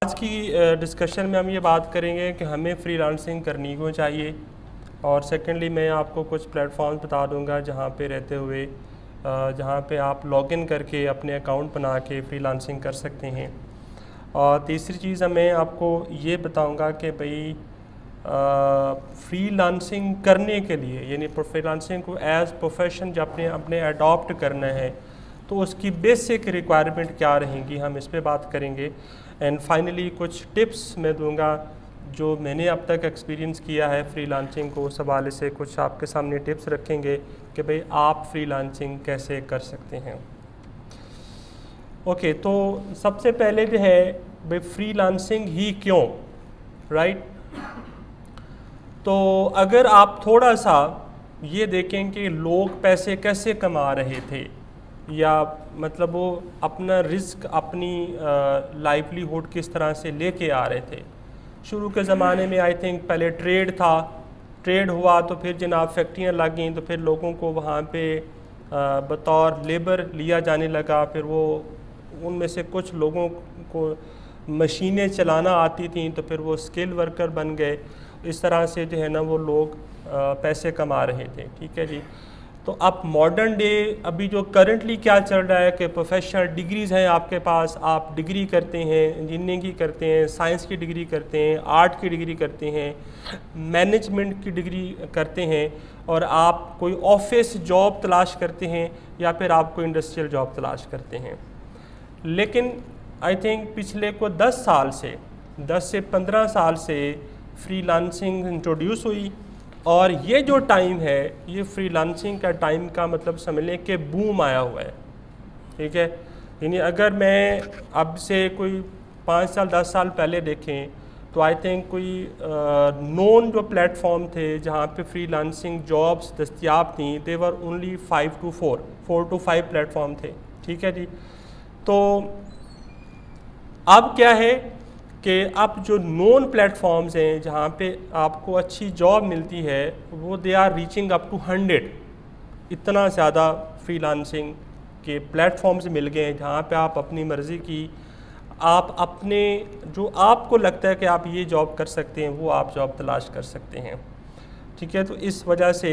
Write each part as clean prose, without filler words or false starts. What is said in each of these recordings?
आज की डिस्कशन में हम ये बात करेंगे कि हमें फ्रीलांसिंग करनी क्यों चाहिए, और सेकेंडली मैं आपको कुछ प्लेटफॉर्म्स बता दूंगा जहाँ पे रहते हुए जहाँ पे आप लॉगिन करके अपने अकाउंट बना के फ्रीलांसिंग कर सकते हैं। और तीसरी चीज़ मैं आपको ये बताऊंगा कि भाई फ्रीलांसिंग करने के लिए यानी फ्रीलांसिंग को एज प्रोफेशन जब अपने अडॉप्ट करना है तो उसकी बेसिक रिक्वायरमेंट क्या रहेंगी, हम इस पे बात करेंगे। एंड फाइनली कुछ टिप्स मैं दूंगा जो मैंने अब तक एक्सपीरियंस किया है फ्रीलांसिंग को, उस हवाले से कुछ आपके सामने टिप्स रखेंगे कि भाई आप फ्रीलांसिंग कैसे कर सकते हैं। ओके, तो सबसे पहले जो है भाई फ्रीलांसिंग ही क्यों, राइट। तो अगर आप थोड़ा सा ये देखें कि लोग पैसे कैसे कमा रहे थे, या मतलब वो अपना रिस्क अपनी लाइवलीहुड किस तरह से लेके आ रहे थे। शुरू के ज़माने में आई थिंक पहले ट्रेड था, ट्रेड हुआ तो फिर जनाब फैक्ट्रियाँ लग गई, तो फिर लोगों को वहाँ पे बतौर लेबर लिया जाने लगा। फिर वो उनमें से कुछ लोगों को मशीनें चलाना आती थी तो फिर वो स्किल वर्कर बन गए। इस तरह से जो है ना वो लोग पैसे कमा रहे थे, ठीक है जी। तो अब मॉडर्न डे अभी जो करंटली क्या चल रहा है कि प्रोफेशनल डिग्रीज़ हैं आपके पास, आप डिग्री करते हैं, इंजीनियरिंग की करते हैं, साइंस की डिग्री करते हैं, आर्ट की डिग्री करते हैं, मैनेजमेंट की डिग्री करते हैं, और आप कोई ऑफिस जॉब तलाश करते हैं या फिर आप कोई इंडस्ट्रियल जॉब तलाश करते हैं। लेकिन आई थिंक पिछले को 10 से 15 साल से फ्रीलांसिंग इंट्रोड्यूस हुई, और ये जो टाइम है ये फ्रीलांसिंग का टाइम का मतलब समझ लें कि बूम आया हुआ है, ठीक है। यानी अगर मैं अब से कोई 5 साल 10 साल पहले देखें तो आई थिंक कोई नोन जो प्लेटफॉर्म थे जहाँ पे फ्रीलांसिंग जॉब्स दस्तियाब थी, दे वर ओनली 4 to 5 प्लेटफॉर्म थे, ठीक है जी। तो अब क्या है कि अब जो नोन प्लेटफॉर्म्स हैं जहाँ पे आपको अच्छी जॉब मिलती है वो they are reaching up to 100। इतना ज़्यादा फ्रीलांसिंग के प्लेटफॉर्म्स मिल गए हैं जहाँ पे आप अपनी मर्ज़ी की आप अपने जो आपको लगता है कि आप ये जॉब कर सकते हैं वो आप जॉब तलाश कर सकते हैं, ठीक है। तो इस वजह से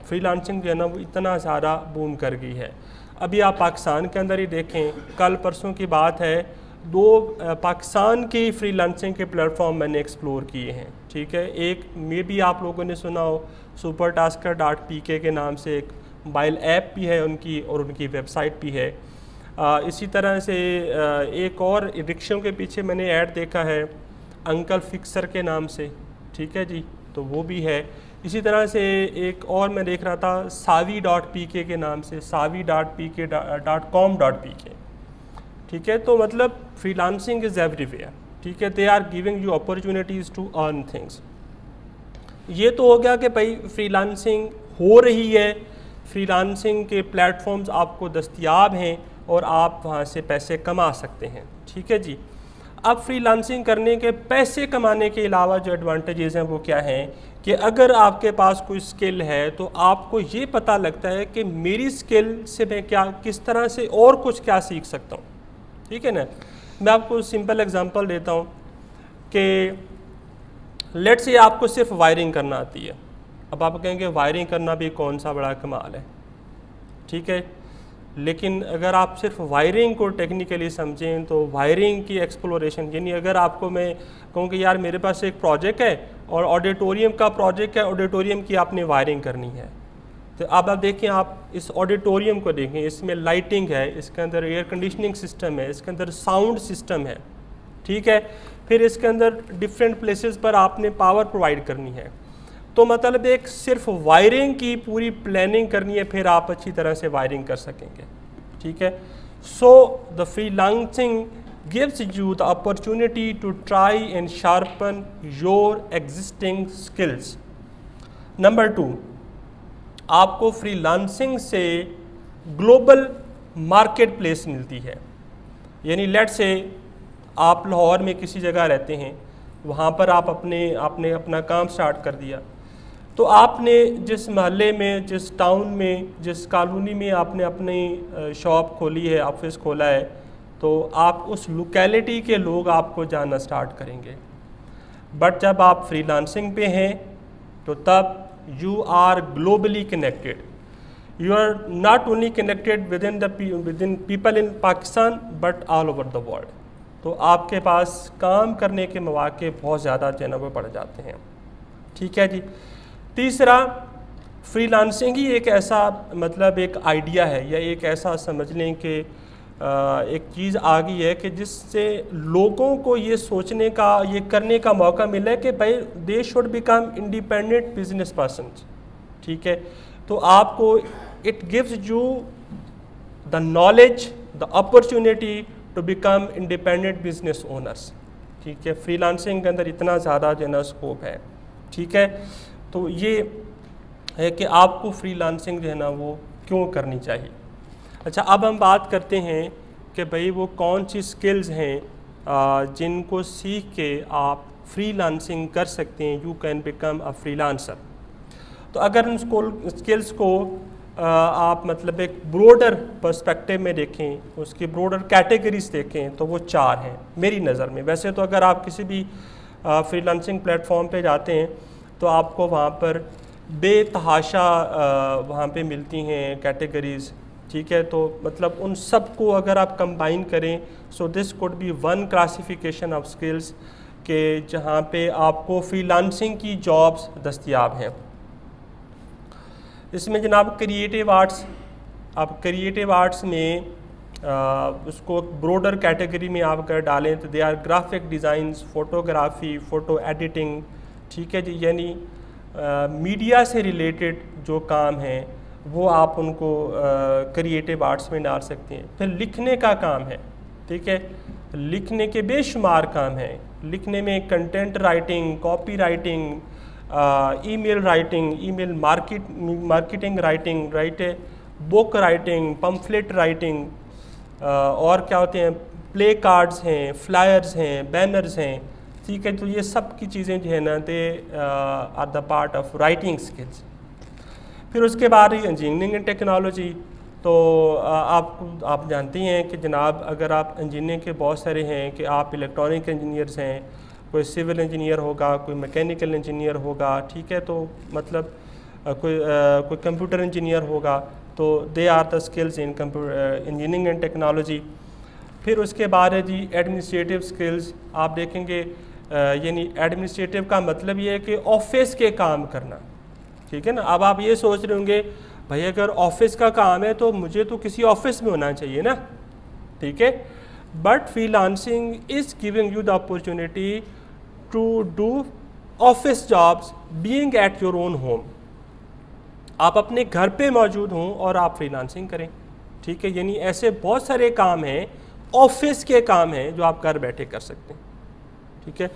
फ्रीलांसिंग जो है ना वो इतना ज़्यादा बूम कर गई है। अभी आप पाकिस्तान के अंदर ही देखें, कल परसों की बात है, 2 पाकिस्तान के फ्रीलांसिंग के प्लेटफॉर्म मैंने एक्सप्लोर किए हैं, ठीक है। एक में भी आप लोगों ने सुना हो, supertasker.pk के नाम से एक मोबाइल ऐप भी है उनकी और उनकी वेबसाइट भी है। इसी तरह से एक और रिक्शों के पीछे मैंने ऐड देखा है अंकल फिक्सर के नाम से, ठीक है जी, तो वो भी है। इसी तरह से एक और मैं देख रहा था savi.pk के नाम से, savi.pk.com.pk, ठीक है। तो मतलब फ्रीलांसिंग इज़ एवरीवेयर, ठीक है। They are giving you opportunities to earn things. ये तो हो गया कि भाई फ्रीलांसिंग हो रही है, फ्रीलांसिंग के प्लेटफॉर्म्स आपको दस्तयाब हैं और आप वहाँ से पैसे कमा सकते हैं, ठीक है जी। अब फ्रीलांसिंग करने के पैसे कमाने के अलावा जो एडवांटेजेस हैं वो क्या हैं कि अगर आपके पास कोई स्किल है तो आपको ये पता लगता है कि मेरी स्किल से मैं क्या किस तरह से और कुछ क्या सीख सकता हूँ, ठीक है ना। मैं आपको सिंपल एग्जांपल देता हूँ कि लेट्स से आपको सिर्फ वायरिंग करना आती है। अब आप कहेंगे वायरिंग करना भी कौन सा बड़ा कमाल है, ठीक है। लेकिन अगर आप सिर्फ वायरिंग को टेक्निकली समझें तो वायरिंग की एक्सप्लोरेशन, यानी अगर आपको मैं कहूँ कि यार मेरे पास एक प्रोजेक्ट है और ऑडिटोरियम का प्रोजेक्ट है, ऑडिटोरियम की आपने वायरिंग करनी है, तो अब आप देखें, आप इस ऑडिटोरियम को देखें, इसमें लाइटिंग है, इसके अंदर एयर कंडीशनिंग सिस्टम है, इसके अंदर साउंड सिस्टम है, ठीक है। फिर इसके अंदर डिफरेंट प्लेसेस पर आपने पावर प्रोवाइड करनी है। तो मतलब एक सिर्फ वायरिंग की पूरी प्लानिंग करनी है, फिर आप अच्छी तरह से वायरिंग कर सकेंगे, ठीक है। So the freelancing gives you the opportunity to try and sharpen your existing skills. Number 2, आपको फ्रीलांसिंग से ग्लोबल मार्केट प्लेस मिलती है। यानी लेट से आप लाहौर में किसी जगह रहते हैं, वहाँ पर आप आपने अपना काम स्टार्ट कर दिया, तो आपने जिस महल्ले में, जिस टाउन में, जिस कॉलोनी में आपने अपनी शॉप खोली है, ऑफिस खोला है, तो आप उस लोकेलिटी के लोग आपको जानना स्टार्ट करेंगे। बट जब आप फ्रीलांसिंग पे हैं तो तब you are globally connected, you are not only connected within people in Pakistan but all over the world. तो आपके पास काम करने के मौके बहुत ज़्यादा जो है ना वो बढ़ जाते हैं। ठीक है जी। तीसरा, फ्रीलांसिंग ही एक ऐसा मतलब एक आइडिया है या एक ऐसा समझ लें कि एक चीज़ आ गई है कि जिससे लोगों को ये सोचने का, ये करने का मौका मिला है कि भाई they should become independent business person. ठीक है, तो आपको it gives you the knowledge, the opportunity to become independent business owners. ठीक है, फ्रीलांसिंग के अंदर इतना ज़्यादा जो है ना स्कोप है। ठीक है, तो ये है कि आपको फ्रीलांसिंग जो है ना वो क्यों करनी चाहिए। अच्छा, अब हम बात करते हैं कि भाई वो कौन सी स्किल्स हैं जिनको सीख के आप फ्रीलांसिंग कर सकते हैं, you can become a freelancer. तो अगर उन स्किल्स को आप मतलब एक ब्रॉडर पर्सपेक्टिव में देखें, उसकी ब्रॉडर कैटेगरीज देखें, तो वो 4 हैं मेरी नज़र में। वैसे तो अगर आप किसी भी फ्रीलांसिंग प्लेटफॉर्म पे जाते हैं तो आपको वहाँ पर बेतहाशा वहाँ पे मिलती हैं कैटेगरीज़। ठीक है, तो मतलब उन सब को अगर आप कंबाइन करें, so this could be one classification of skills के जहाँ पे आपको फ्रीलांसिंग की जॉब्स दस्तयाब हैं। इसमें जनाब क्रिएटिव आर्ट्स, आप क्रिएटिव आर्ट्स में उसको ब्रॉडर कैटेगरी में आप अगर डालें तो they are graphic designs, photography, photo editing. ठीक है जी, यानी मीडिया से रिलेटेड जो काम हैं वो आप उनको क्रिएटिव आर्ट्स में डाल सकते हैं। फिर लिखने का काम है। ठीक है, लिखने के बेशुमार काम हैं। लिखने में content writing, copy writing, email writing, email marketing writing, book writing, pamphlet writing, और क्या होते हैं, प्ले कार्ड्स हैं, फ्लायर्स हैं, बैनर्स हैं। ठीक है, तो ये सब की चीज़ें जो है ना they are the part of writing skills. फिर उसके बाद इंजीनियरिंग एंड टेक्नोलॉजी, तो आप जानती हैं कि जनाब अगर आप इंजीनियरिंग के बहुत सारे हैं कि आप इलेक्ट्रॉनिक इंजीनियर्स हैं, कोई सिविल इंजीनियर होगा, कोई मैकेनिकल इंजीनियर होगा। ठीक है, तो मतलब कोई कंप्यूटर इंजीनियर होगा, तो they are the skills in engineering and technology. फिर उसके बाद है जी एडमिनिस्ट्रेटिव स्किल्स। आप देखेंगे यानी एडमिनिस्ट्रेटिव का मतलब ये है कि ऑफिस के काम करना। ठीक है ना, अब आप ये सोच रहे होंगे भाई अगर ऑफिस का काम है तो मुझे तो किसी ऑफिस में होना चाहिए ना। ठीक है, but freelancing is giving you the opportunity to do office jobs being at your own home. आप अपने घर पे मौजूद हों और आप फ्रीलांसिंग करें। ठीक है, यानी ऐसे बहुत सारे काम हैं, ऑफिस के काम हैं जो आप घर बैठे कर सकते हैं। ठीक है,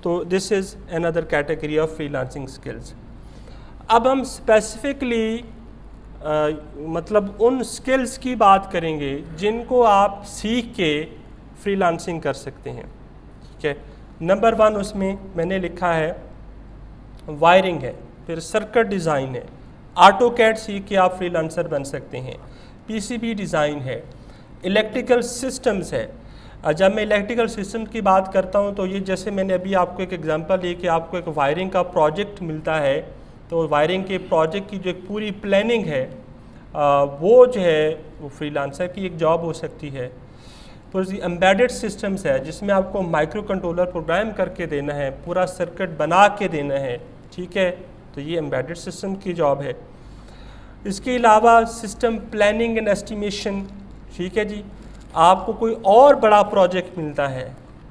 तो this is another category of freelancing skills. अब हम स्पेसिफिकली मतलब उन स्किल्स की बात करेंगे जिनको आप सीख के फ्रीलांसिंग कर सकते हैं। ठीक है, नंबर 1 उसमें मैंने लिखा है वायरिंग है, फिर सर्किट डिज़ाइन है, ऑटोकैड सीख के आप फ्रीलांसर बन सकते हैं, पीसीबी डिज़ाइन है, इलेक्ट्रिकल सिस्टम्स है। जब मैं इलेक्ट्रिकल सिस्टम की बात करता हूँ तो ये जैसे मैंने अभी आपको एक एग्जांपल दी कि आपको एक वायरिंग का प्रोजेक्ट मिलता है, तो वायरिंग के प्रोजेक्ट की जो एक पूरी प्लानिंग है वो जो है वो फ्रीलांसर की एक जॉब हो सकती है। फिर एम्बेडेड सिस्टम्स है जिसमें आपको माइक्रो कंट्रोलर प्रोग्राम करके देना है, पूरा सर्किट बना के देना है। ठीक है, तो ये एम्बेडेड सिस्टम की जॉब है। इसके अलावा सिस्टम प्लानिंग एंड एस्टिमेशन। ठीक है जी, आपको कोई और बड़ा प्रोजेक्ट मिलता है।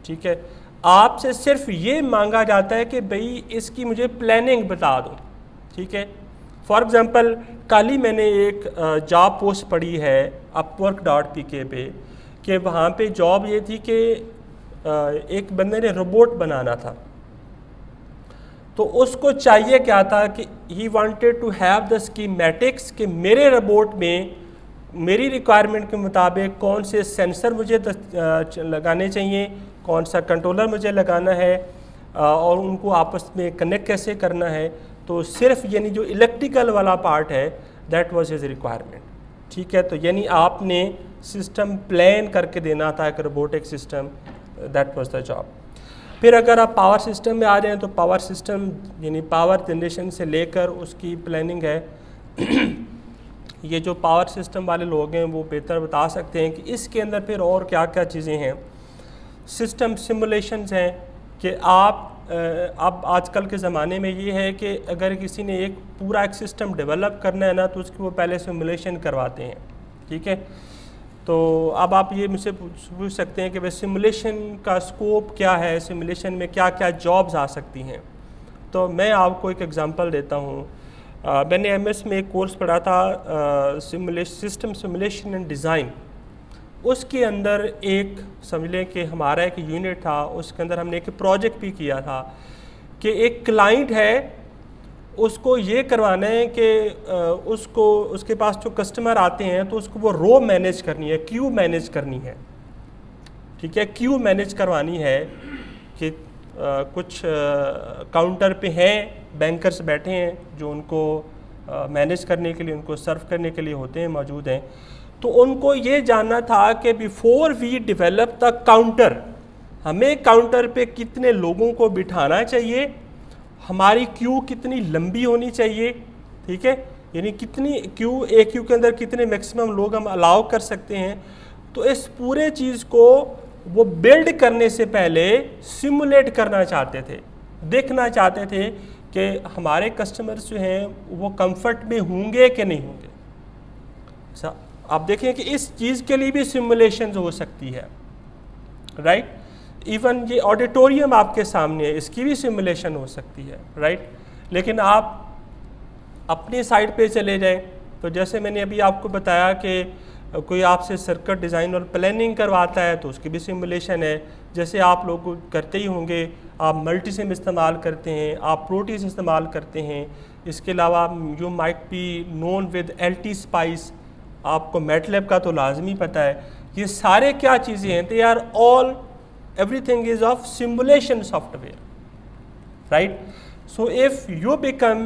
ठीक है, आपसे सिर्फ ये मांगा जाता है कि भाई इसकी मुझे प्लानिंग बता दो। ठीक है, फॉर एग्ज़ाम्पल कल ही मैंने एक जॉब पोस्ट पढ़ी है upwork.pk पे कि वहाँ पे जॉब ये थी कि एक बंदे ने रोबोट बनाना था, तो उसको चाहिए क्या था कि he wanted to have the schematics कि मेरे रोबोट में मेरी रिक्वायरमेंट के मुताबिक कौन से सेंसर मुझे लगाने चाहिए, कौन सा कंट्रोलर मुझे लगाना है और उनको आपस में कनेक्ट कैसे करना है। तो सिर्फ यानी जो इलेक्ट्रिकल वाला पार्ट है दैट वाज हिज रिक्वायरमेंट। ठीक है, तो यानी आपने सिस्टम प्लान करके देना था, एक robotic system, that was the job. फिर अगर आप पावर सिस्टम में आ जाएँ तो पावर सिस्टम यानी पावर जनरेशन से लेकर उसकी प्लानिंग है। ये जो पावर सिस्टम वाले लोग हैं वो बेहतर बता सकते हैं कि इसके अंदर फिर और क्या क्या चीज़ें हैं। सिस्टम सिमुलेशंस हैं कि आप अब आजकल के ज़माने में ये है कि अगर किसी ने एक पूरा एक सिस्टम डेवलप करना है ना तो उसकी वो पहले सिमुलेशन करवाते हैं, ठीक है। तो अब आप ये मुझसे पूछ सकते हैं कि भाई सिमुलेशन का स्कोप क्या है, सिमुलेशन में क्या क्या जॉब्स आ सकती हैं। तो मैं आपको एक एग्जांपल देता हूँ। मैंने एमएस में एक कोर्स पढ़ा था सिस्टम सिमुलेशन एंड डिज़ाइन। उसके अंदर एक समझ लें कि हमारा एक यूनिट था, उसके अंदर हमने एक प्रोजेक्ट भी किया था कि एक क्लाइंट है, उसको ये करवाना है कि उसको उसके पास जो कस्टमर आते हैं तो उसको वो रो मैनेज करनी है, क्यू मैनेज करनी है, ठीक है। क्यू मैनेज करवानी है कि कुछ काउंटर पे हैं बैंकर्स बैठे हैं जो उनको मैनेज करने के लिए, उनको सर्व करने के लिए होते हैं, मौजूद हैं। तो उनको ये जानना था कि before we develop the counter, हमें काउंटर पे कितने लोगों को बिठाना चाहिए, हमारी क्यू कितनी लंबी होनी चाहिए, ठीक है, यानी कितनी क्यू, एक क्यू के अंदर कितने मैक्सिमम लोग हम अलाउ कर सकते हैं। तो इस पूरे चीज़ को वो बिल्ड करने से पहले सिमुलेट करना चाहते थे, देखना चाहते थे कि हमारे कस्टमर्स जो हैं वो कंफर्ट में होंगे कि नहीं होंगे। आप देखें कि इस चीज़ के लिए भी सिमुलेशन हो सकती है, राइट। इवन ये ऑडिटोरियम आपके सामने है, इसकी भी सिमुलेशन हो सकती है, राइट। लेकिन आप अपनी साइड पे चले जाएं तो जैसे मैंने अभी आपको बताया कि कोई आपसे सर्किट डिज़ाइन और प्लानिंग करवाता है तो उसकी भी सिमुलेशन है। जैसे आप लोग करते ही होंगे, आप मल्टीसिम इस्तेमाल करते हैं, आप प्रोटीज इस्तेमाल करते हैं। इसके अलावा you might be known with LT spice, आपको मैटलैब का तो लाजमी पता है। ये सारे क्या चीज़ें हैं, they are all everything is of simulation software, right? So if you become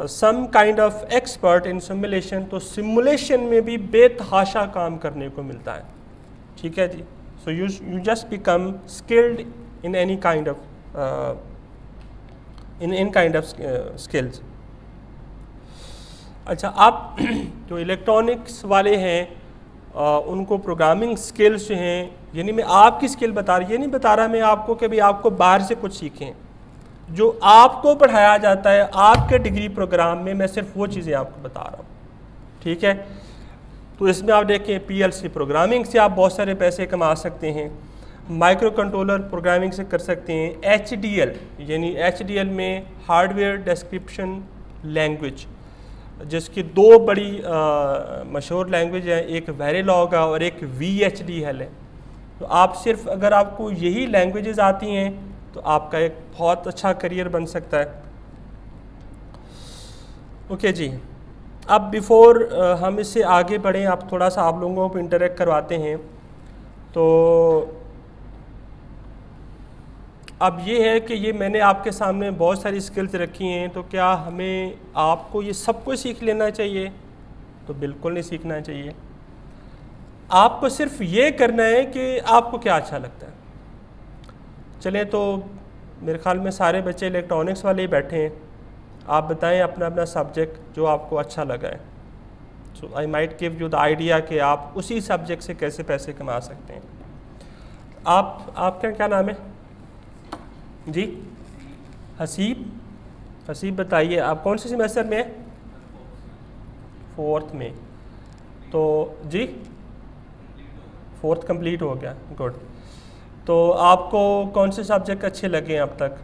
some kind of expert in simulation, तो simulation में भी बेतहाशा काम करने को मिलता है, ठीक है जी। So you just become skilled in any kind of skills। अच्छा, आप जो इलेक्ट्रॉनिक्स वाले हैं उनको प्रोग्रामिंग स्किल्स जो हैं, यानी मैं आपकी स्किल बता रही, ये नहीं बता रहा मैं आपको कि भाई आपको बाहर से कुछ सीखें, जो आपको पढ़ाया जाता है आपके डिग्री प्रोग्राम में, मैं सिर्फ वो चीज़ें आपको बता रहा हूँ, ठीक है। तो इसमें आप देखें PLC प्रोग्रामिंग से आप बहुत सारे पैसे कमा सकते हैं, माइक्रो कंट्रोलर प्रोग्रामिंग से कर सकते हैं, HDL यानी HDL में हार्डवेयर डिस्क्रिप्शन लैंग्वेज, जिसकी दो बड़ी मशहूर लैंग्वेज है, एक वेरिलॉग है और एक VHDL है। तो आप सिर्फ अगर आपको यही लैंग्वेजेस आती हैं तो आपका एक बहुत अच्छा करियर बन सकता है। ओके जी, अब बिफोर हम इससे आगे बढ़ें, आप थोड़ा सा आप लोगों को इंटरेक्ट करवाते हैं। तो अब ये है कि ये मैंने आपके सामने बहुत सारी स्किल्स रखी हैं, तो क्या हमें आपको ये सब कुछ सीख लेना चाहिए? तो बिल्कुल नहीं सीखना चाहिए। आपको सिर्फ ये करना है कि आपको क्या अच्छा लगता है। चलें, तो मेरे ख्याल में सारे बच्चे इलेक्ट्रॉनिक्स वाले ही बैठे हैं, आप बताएं अपना अपना सब्जेक्ट जो आपको अच्छा लगा है। So I might give you the idea कि आप उसी सब्जेक्ट से कैसे पैसे कमा सकते हैं। आपका क्या नाम है जी? हसीब। हसीब, बताइए आप कौन से सेमेस्टर में हैं? 4th में। तो जी 4th कंप्लीट हो गया, गुड। तो आपको कौन से सब्जेक्ट अच्छे लगे हैं अब तक?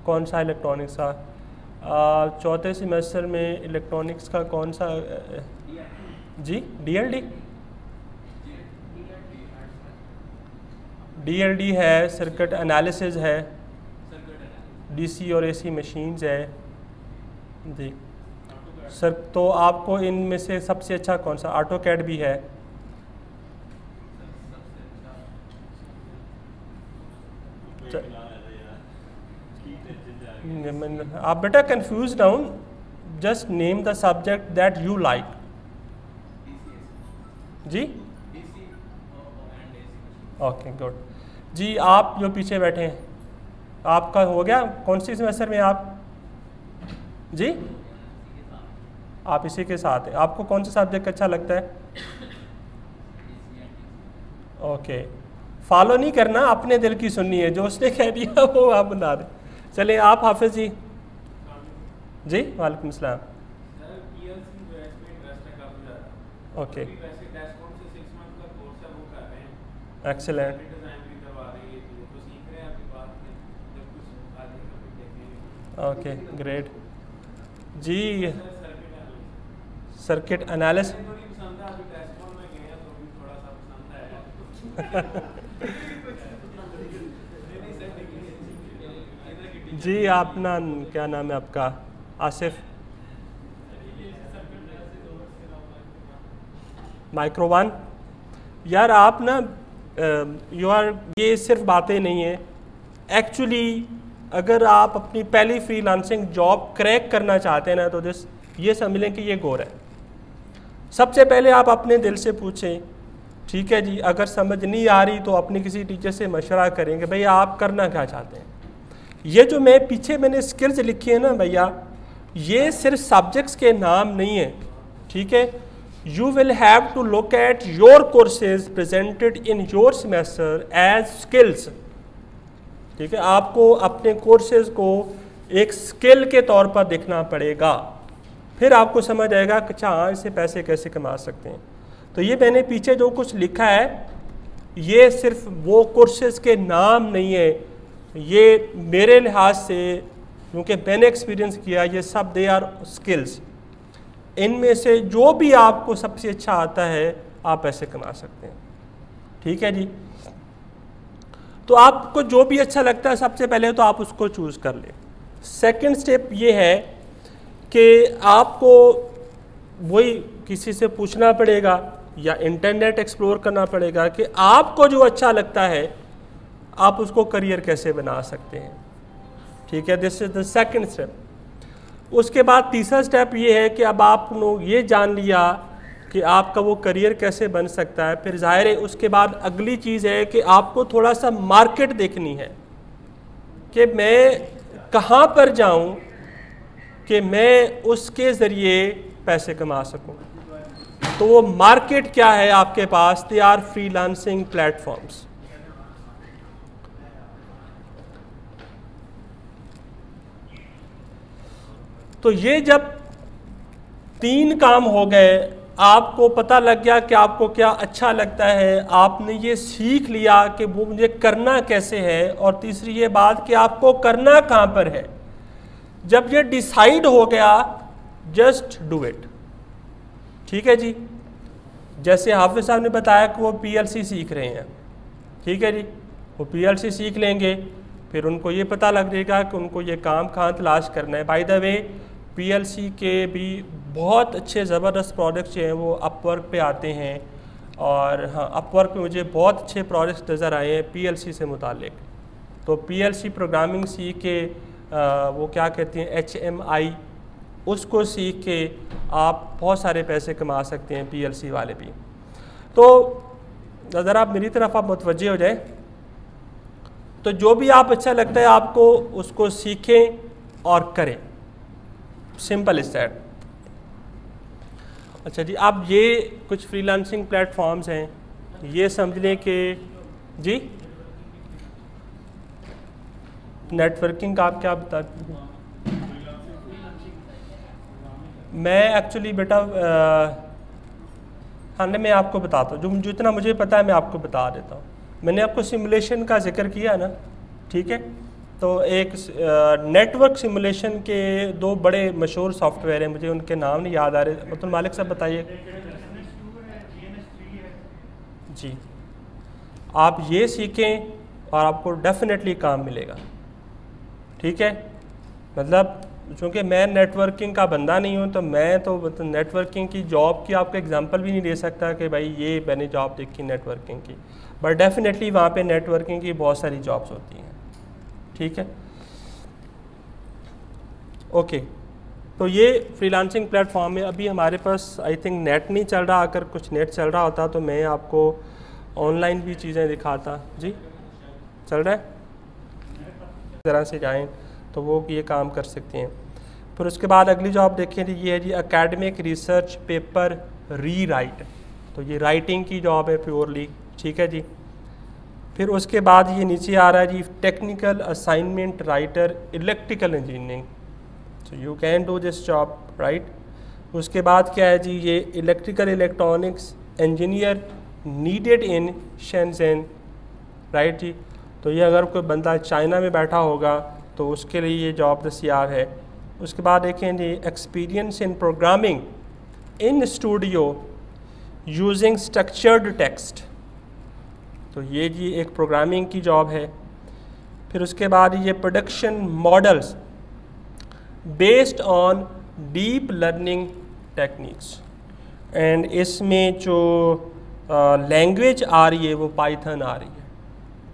कौन सा इलेक्ट्रॉनिक्स का? 4थे सेमेस्टर में इलेक्ट्रॉनिक्स का कौन सा जी? DLD? DLD है, सर्किट एनालिसिस है, DC और AC मशीन्स है जी सर। तो आपको इनमें से सबसे अच्छा कौन सा? AutoCAD भी है आप बेटा कंफ्यूज ना हो, just name the subject that you like. जी ओके गुड। जी आप जो पीछे बैठे हैं, आपका हो गया कौन सी सेमेस्टर में आप? जी आप इसी के साथ हैं। आपको कौन सा सब्जेक्ट अच्छा लगता है? ओके, फॉलो नहीं करना, अपने दिल की सुननी है, जो उसने कह दिया वो आप बना दें। चलिए आप हाफिज जी। जी वालेकुम सलाम। Okay excellent. ओके ग्रेट जी। सर्किट एनालिसिस जी अपना क्या नाम है आपका? आसिफ। माइक्रोवन। यार आप ना ये सिर्फ बातें नहीं है एक्चुअली। अगर आप अपनी पहली फ्रीलांसिंग जॉब क्रैक करना चाहते हैं ना, तो ये समझ लें कि ये गोर है। सबसे पहले आप अपने दिल से पूछें, ठीक है जी, अगर समझ नहीं आ रही तो अपने किसी टीचर से मशवरा करेंगे भैया आप करना क्या चाहते हैं। ये जो मैंने स्किल्स लिखी है ना भैया, ये सिर्फ सब्जेक्ट्स के नाम नहीं है, ठीक है। You will have to look at your courses presented in your semester as skills, ठीक है। आपको अपने कोर्सेज को एक स्किल के तौर पर देखना पड़ेगा, फिर आपको समझ आएगा कि अच्छा हाँ इससे पैसे कैसे कमा सकते हैं। तो ये मैंने पीछे जो कुछ लिखा है ये सिर्फ वो कोर्सेज के नाम नहीं है, ये मेरे लिहाज से क्योंकि मैंने एक्सपीरियंस किया, ये सब दे आर स्किल्स। इनमें से जो भी आपको सबसे अच्छा आता है आप पैसे कमा सकते हैं, ठीक है जी। तो आपको जो भी अच्छा लगता है सबसे पहले तो आप उसको चूज़ कर लें। सेकंड स्टेप ये है कि आपको वही किसी से पूछना पड़ेगा या इंटरनेट एक्सप्लोर करना पड़ेगा कि आपको जो अच्छा लगता है आप उसको करियर कैसे बना सकते हैं, ठीक है। This is the second step. उसके बाद तीसरा स्टेप ये है कि अब आप लोग ये जान लिया कि आपका वो करियर कैसे बन सकता है, फिर जाहिर है उसके बाद अगली चीज़ है कि आपको थोड़ा सा मार्केट देखनी है कि मैं कहाँ पर जाऊँ कि मैं उसके ज़रिए पैसे कमा सकूँ। तो वो मार्केट क्या है आपके पास? They are freelancing platforms. तो ये जब 3 काम हो गए, आपको पता लग गया कि आपको क्या अच्छा लगता है, आपने ये सीख लिया कि वो मुझे करना कैसे है, और तीसरी ये बात कि आपको करना कहाँ पर है। जब ये डिसाइड हो गया जस्ट डू इट, ठीक है जी। जैसे हाफिज साहब ने बताया कि वो पीएलसी सीख रहे हैं, ठीक है जी, वो पीएलसी सीख लेंगे, फिर उनको ये पता लग जाएगा कि उनको ये काम कहाँ तलाश करना है। बाय द वे पीएलसी के भी बहुत अच्छे ज़बरदस्त प्रोजेक्ट्स जो हैं वो अपवर्क पे आते हैं, और हाँ अपवर्क पे मुझे बहुत अच्छे प्रोजेक्ट्स नज़र आए हैं पीएलसी से मुतालिक। तो पीएलसी प्रोग्रामिंग सीख के वो क्या कहते हैं HMI, उसको सीख के आप बहुत सारे पैसे कमा सकते हैं, पीएलसी वाले भी। तो ज़रा आप मेरी तरफ आप मुतवज्जे हो जाए, तो जो भी आप अच्छा लगता है आपको उसको सीखें और करें, सिंपल इज दैट। अच्छा जी, आप ये कुछ फ्रीलांसिंग प्लेटफॉर्म्स हैं, ये समझ लें कि जी नेटवर्किंग का आप क्या बताते हैं? मैं एक्चुअली बेटा हाँ मैं आपको बताता हूँ, जो जितना मुझे पता है मैं आपको बता देता हूँ। मैंने आपको सिमुलेशन का जिक्र किया ना, ठीक है। तो एक नेटवर्क सिमुलेशन के 2 बड़े मशहूर सॉफ्टवेयर हैं, मुझे उनके नाम नहीं याद आ रहे। अब्दुल मालिक साहब बताइए जी। आप ये सीखें और आपको डेफिनेटली काम मिलेगा, ठीक है। मतलब चूँकि मैं नेटवर्किंग का बंदा नहीं हूँ, तो मैं तो मतलब नेटवर्किंग की जॉब की आपको एग्जांपल भी नहीं दे सकता कि भाई ये मैंने जॉब देखी नेटवर्किंग की, बट डेफिनेटली वहाँ पे नेटवर्किंग की बहुत सारी जॉब्स होती हैं, ठीक है, ओके। तो ये फ्रीलांसिंग प्लेटफॉर्म है। अभी हमारे पास आई थिंक नेट नहीं चल रहा, अगर कुछ नेट चल रहा होता तो मैं आपको ऑनलाइन भी चीज़ें दिखाता। जी चल रहा है, इस तरह से जाएं तो वो ये काम कर सकते हैं। फिर उसके बाद अगली जो आप देखें ये है जी एकेडमिक रिसर्च पेपर री राइट, तो ये राइटिंग की जॉब है प्योरली, ठीक है जी। फिर उसके बाद ये नीचे आ रहा है जी technical assignment writer electrical engineering, so you can do this job right. उसके बाद क्या है जी ये electrical electronics engineer needed in Shenzhen, right जी। तो ये अगर कोई बंदा चाइना में बैठा होगा तो उसके लिए ये जॉब दस्तियाब है। उसके बाद देखें जी experience in programming in studio using structured text, तो ये जी एक प्रोग्रामिंग की जॉब है। फिर उसके बाद ये production models based on deep learning techniques, and इसमें जो लैंग्वेज आ रही है वो पाइथन आ रही है,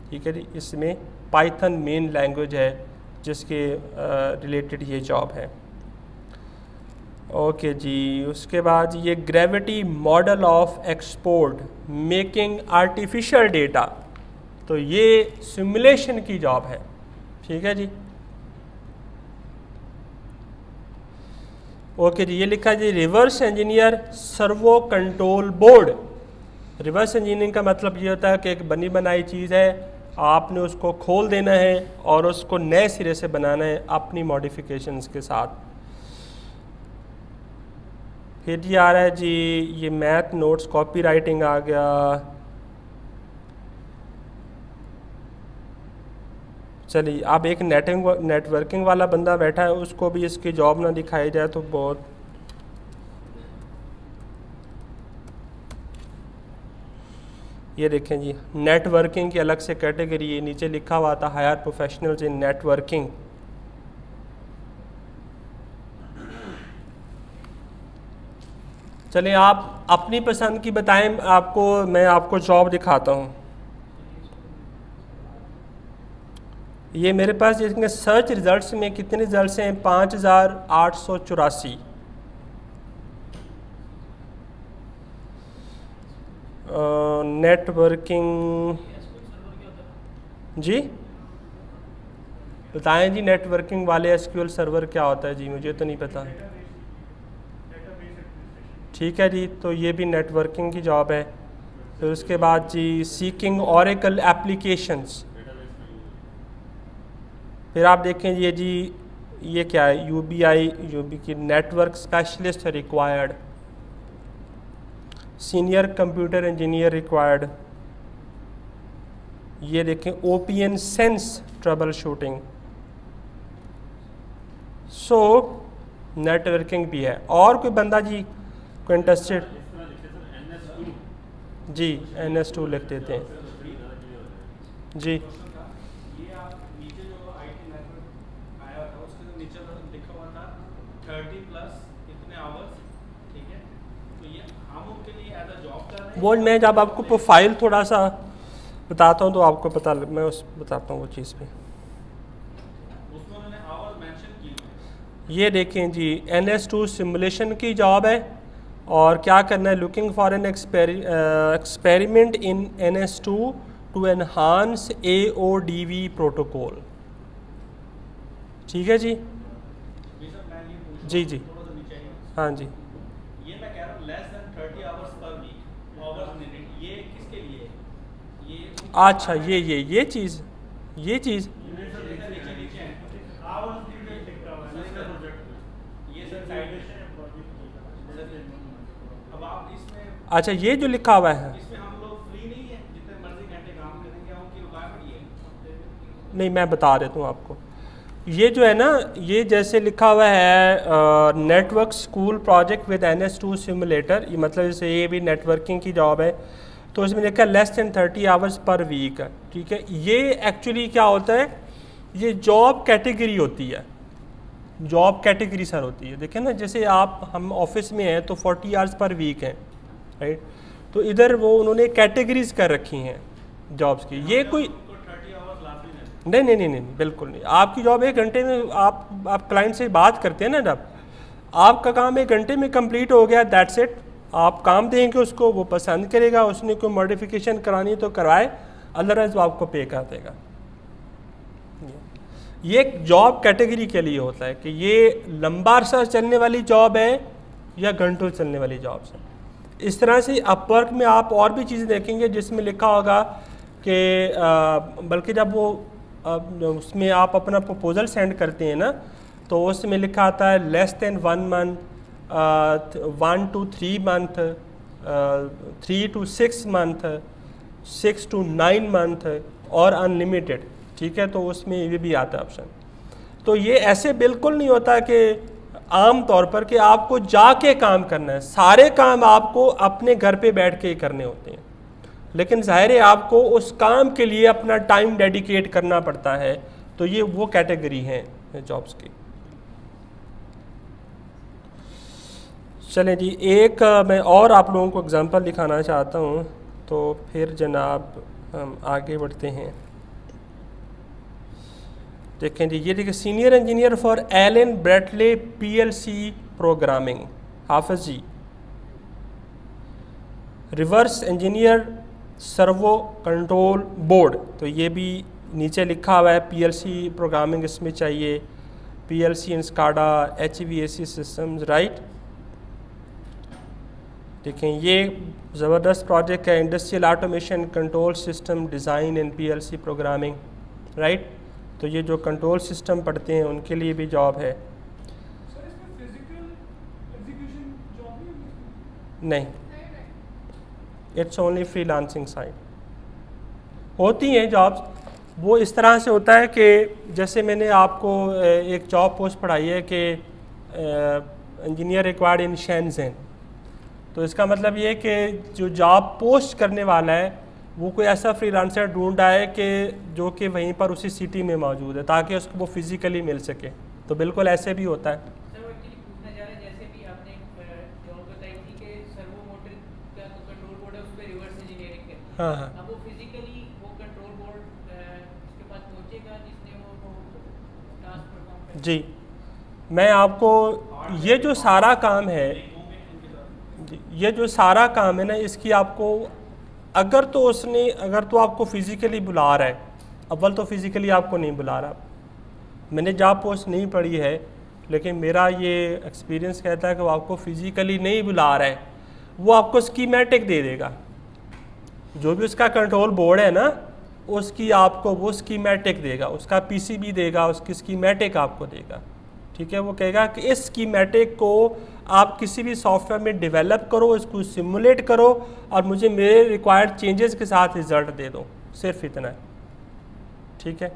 ठीक है जी। इसमें पाइथन मेन लैंग्वेज है जिसके रिलेटेड ये जॉब है, ओके जी। उसके बाद ये gravity model of export making artificial data, तो ये सिमुलेशन की जॉब है, ठीक है जी। ओके जी, ये लिखा जी reverse engineer servo control board. Reverse engineering का मतलब ये होता है कि एक बनी बनाई चीज़ है, आपने उसको खोल देना है और उसको नए सिरे से बनाना है अपनी मॉडिफिकेशंस के साथ। फिर ये आ रहा है जी ये मैथ नोट्स कॉपी राइटिंग आ गया। चलिए, अब एक नेटवर्किंग वाला बंदा बैठा है, उसको भी इसकी जॉब ना दिखाई जाए तो बहुत। ये देखें जी नेटवर्किंग की अलग से कैटेगरी है, नीचे लिखा हुआ था हायर प्रोफेशनल्स इन नेटवर्किंग। चलिए आप अपनी पसंद की बताएं, मैं आपको जॉब दिखाता हूँ। ये मेरे पास जिसके सर्च रिजल्ट्स में कितने रिजल्ट्स हैं 5884। नेटवर्किंग जी बताएं जी, नेटवर्किंग वाले एसक्यूएल सर्वर क्या होता है जी, मुझे तो नहीं पता। ठीक है जी, तो ये भी नेटवर्किंग की जॉब है। फिर उसके बाद जी सीकिंग ओरेकल एप्लीकेशंस। फिर आप देखें ये जी ये क्या है यूबी की network specialist required, senior computer engineer required. ये देखें ओपीएन सेंस ट्रबल शूटिंग। सो नेटवर्किंग भी है। और कोई बंदा जी को इंटरेस्टेड जी NS2 लिख देते हैं जी। वो मैं जब आपको प्रोफाइल थोड़ा सा बताता हूँ तो आपको पता मैं बताता हूँ वो चीज़ पे। ये देखें जी NS2 सिमुलेशन की जॉब है, और क्या करना है looking for an experiment in NS2 to enhance AODV protocol. ठीक है जी जी जी हाँ जी। ये मैं कह रहा हूँ less than 30 hours per week hours minute, ये किसके लिए है? ये अच्छा ये चीज़ अच्छा ये जो लिखा हुआ है इसमें हम लोग फ्री नहीं है, जितने मर्जी घंटे काम करेंगे उनकी रिक्वायरमेंट ये है। नहीं, मैं बता देता हूँ आपको। ये जो है ना, ये जैसे लिखा हुआ है network school project with NS2 simulator, ये मतलब जैसे ये भी नेटवर्किंग की जॉब है, तो इसमें लिखा है less than 30 hours per week. ठीक है, ये एक्चुअली क्या होता है, ये जॉब कैटेगरी होती है, जॉब कैटेगरी सर होती है। देखें ना, जैसे हम ऑफिस में हैं तो 40 आवर्स पर वीक हैं, राइट। तो इधर वो उन्होंने कैटेगरीज कर रखी हैं जॉब्स की। ये कोई नहीं नहीं नहीं नहीं, बिल्कुल नहीं। आपकी जॉब 1 घंटे में, आप क्लाइंट से बात करते हैं ना, जब आपका काम 1 घंटे में कंप्लीट हो गया, दैट्स इट। आप काम देंगे उसको, वो पसंद करेगा, उसने कोई मॉडिफिकेशन करानी तो करवाए, अदरवाइज वो आपको पे कर देगा। ये एक जॉब कैटेगरी के लिए होता है कि ये लंबा अरसा चलने वाली जॉब है या घंटों चलने वाली जॉब है। इस तरह से अपवर्क में आप और भी चीज़ें देखेंगे जिसमें लिखा होगा कि बल्कि जब वो उसमें आप अपना प्रपोजल सेंड करते हैं ना, तो उसमें लिखा आता है less then 1 month, 1 to 3 month, 3 to 6 month, 6 to 9 month और अनलिमिटेड, ठीक है। तो उसमें ये भी आता है ऑप्शन। तो ये ऐसे बिल्कुल नहीं होता कि आम तौर पर कि आपको जाके काम करना है, सारे काम आपको अपने घर पे बैठ के ही करने होते हैं, लेकिन ज़ाहिर है आपको उस काम के लिए अपना टाइम डेडिकेट करना पड़ता है। तो ये वो कैटेगरी हैं जॉब्स की। चलें जी, एक मैं और आप लोगों को एग्जांपल दिखाना चाहता हूँ, तो फिर जनाब हम आगे बढ़ते हैं। देखें जी, ये देखिए, senior engineer for Allen Bradley PLC programming, Hafiz ji. Reverse engineer servo control board, तो ये भी नीचे लिखा हुआ है पीएलसी प्रोग्रामिंग इसमें चाहिए, PLC in SCADA, HVAC systems, right. देखें, ये ज़बरदस्त प्रोजेक्ट है, industrial automation control system design in PLC programming, right. तो ये जो कंट्रोल सिस्टम पढ़ते हैं उनके लिए भी जॉब है। सर इसमें फिजिकल एग्जीक्यूशन जॉब नहीं, इट्स ओनली फ्रीलांसिंग साइड। होती हैं जॉब्स, वो इस तरह से होता है कि जैसे मैंने आपको एक जॉब पोस्ट पढ़ाई है कि इंजीनियर रिक्वायर्ड इन शेंज़ेन, तो इसका मतलब ये है कि जो जॉब पोस्ट करने वाला है वो कोई ऐसा फ्रीलांसर ढूंढ रहा है कि जो कि वहीं पर उसी सिटी में मौजूद है, ताकि उसको वो फिज़िकली मिल सके। तो बिल्कुल ऐसे भी होता है। सर वो एक्चुअली पूछना चाह रहे हैं, जैसे भी आपने जॉब बताई थी कि सर्वो मोटर का कंट्रोल बोर्ड है, उस पर रिवर्स इंजीनियरिंग है। हाँ हाँ, अब वो फिजिकली वो कंट्रोल बोर्ड उसके पास पहुंचेगा जिसने वो टास्क परफॉर्म किया। जी, मैं आपको ये जो सारा काम है, ये जो सारा काम है ना, इसकी आपको अगर तो आपको फिज़िकली बुला रहा है, अव्वल तो फिज़िकली आपको नहीं बुला रहा। मैंने जॉब पोस्ट नहीं पढ़ी है, लेकिन मेरा ये एक्सपीरियंस कहता है कि वो आपको फिज़िकली नहीं बुला रहा है, वो आपको स्कीमेटिक दे देगा। जो भी उसका कंट्रोल बोर्ड है ना, उसकी आपको वो स्कीमेटिक देगा, उसका पीसीबी देगा, उसकी स्कीमेटिक आपको देगा, ठीक है। वो कहेगा कि इस स्कीमेटिक को आप किसी भी सॉफ्टवेयर में डेवलप करो, इसको सिमुलेट करो और मुझे मेरे रिक्वायर्ड चेंजेस के साथ रिजल्ट दे दो, सिर्फ इतना है, ठीक है।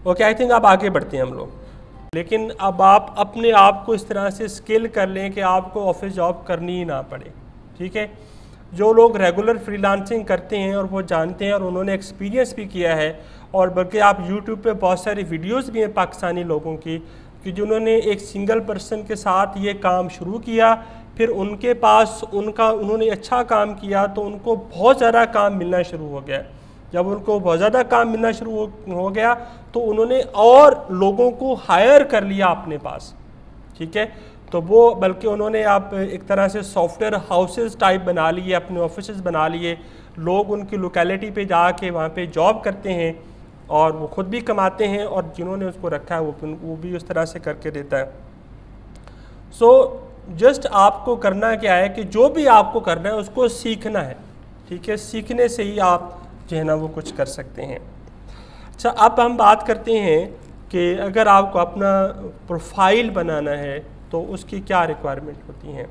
ओके, आई थिंक अब आगे बढ़ते हैं हम लोग। लेकिन अब आप अपने आप को इस तरह से स्किल कर लें कि आपको ऑफिस जॉब करनी ही ना पड़े, ठीक है। जो लोग रेगुलर फ्रीलांसिंग करते हैं और वो जानते हैं और उन्होंने एक्सपीरियंस भी किया है, और बल्कि आप यूट्यूब पे बहुत सारी वीडियोस भी हैं पाकिस्तानी लोगों की कि जिन्होंने एक सिंगल पर्सन के साथ ये काम शुरू किया, फिर उनके पास उन्होंने अच्छा काम किया तो उनको बहुत ज़्यादा काम मिलना शुरू हो गया। जब उनको बहुत ज़्यादा काम मिलना शुरू हो गया तो उन्होंने और लोगों को हायर कर लिया अपने पास, ठीक है। तो वो बल्कि उन्होंने आप एक तरह से सॉफ्टवेयर हाउसेस टाइप बना लिए, अपने ऑफिसेस बना लिए, लोग उनकी लोकेलिटी पे जाके वहाँ पे जॉब करते हैं और वो खुद भी कमाते हैं, और जिन्होंने उसको रखा है वो भी उस तरह से करके देता है। सो जस्ट आपको करना क्या है कि जो भी आपको करना है उसको सीखना है, ठीक है। सीखने से ही आप जो है ना वो कुछ कर सकते हैं। अच्छा, अब हम बात करते हैं कि अगर आपको अपना प्रोफाइल बनाना है तो उसकी क्या रिक्वायरमेंट होती हैं।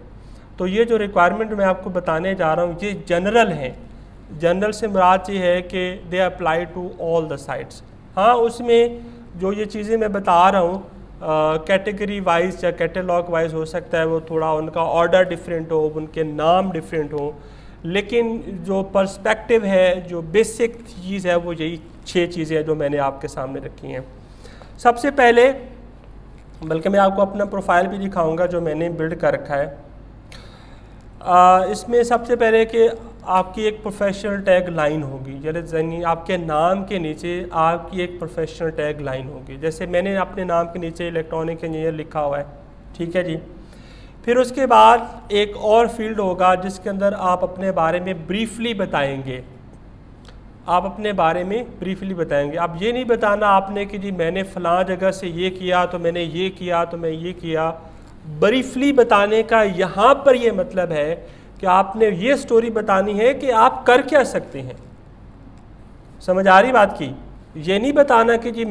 तो ये जो रिक्वायरमेंट मैं आपको बताने जा रहा हूँ ये जनरल हैं। जनरल से मुराद ये है कि they apply to all the sites. हाँ, उसमें जो ये चीज़ें मैं बता रहा हूँ कैटेगरी वाइज या कैटेलॉग वाइज हो सकता है, वो थोड़ा उनका ऑर्डर डिफरेंट हो, उनके नाम डिफरेंट हो, लेकिन जो पर्सपेक्टिव है, जो बेसिक चीज़ है, वो यही 6 चीज़ें हैं जो मैंने आपके सामने रखी हैं। सबसे पहले, बल्कि मैं आपको अपना प्रोफाइल भी दिखाऊंगा जो मैंने बिल्ड कर रखा है। इसमें सबसे पहले कि आपकी एक प्रोफेशनल टैग लाइन होगी, यानी आपके नाम के नीचे आपकी एक प्रोफेशनल टैग लाइन होगी। जैसे मैंने अपने नाम के नीचे इलेक्ट्रॉनिक इंजीनियर लिखा हुआ है, ठीक है जी। फिर उसके बाद एक और फील्ड होगा जिसके अंदर आप अपने बारे में ब्रीफली बताएंगे, आप अपने बारे में ब्रीफली बताएंगे। अब ये नहीं बताना आपने कि जी मैंने फ़लाँ जगह से ये किया तो मैंने ये किया तो मैं ये किया। ब्रीफली बताने का यहाँ पर ये मतलब है कि आपने ये स्टोरी बतानी है कि आप कर क्या सकते हैं। समझ आ रही बात की? ये नहीं बताना कि जी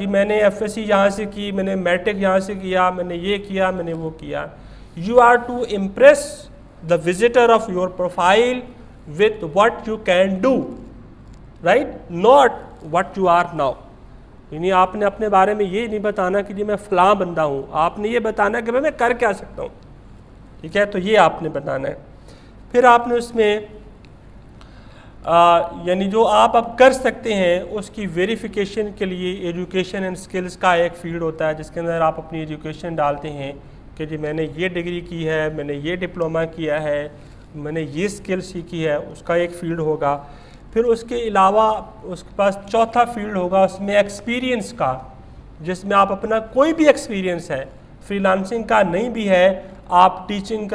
मैंने FSC यहाँ से की, मैंने मैट्रिक यहाँ से किया, मैंने ये किया, मैंने वो किया। You are to impress the visitor of your profile with what you can do, right, not what you are now। यानी आपने अपने बारे में ये नहीं बताना कि जी मैं फ़लाँ बंदा हूँ, आपने ये बताना कि मैं कर क्या सकता हूँ, ठीक है। तो ये आपने बताना है। फिर आपने उसमें यानी जो आप अब कर सकते हैं उसकी वेरिफिकेशन के लिए एजुकेशन एंड स्किल्स का एक फील्ड होता है जिसके अंदर आप अपनी एजुकेशन डालते हैं कि जी मैंने ये डिग्री की है, मैंने ये डिप्लोमा किया है, मैंने ये स्किल सीखी है, उसका एक फील्ड होगा। फिर उसके अलावा उसके पास चौथा फील्ड होगा उसमें एक्सपीरियंस का, जिसमें आप अपना कोई भी एक्सपीरियंस है, फ्रीलांसिंग का नहीं भी है, आप टीचिंग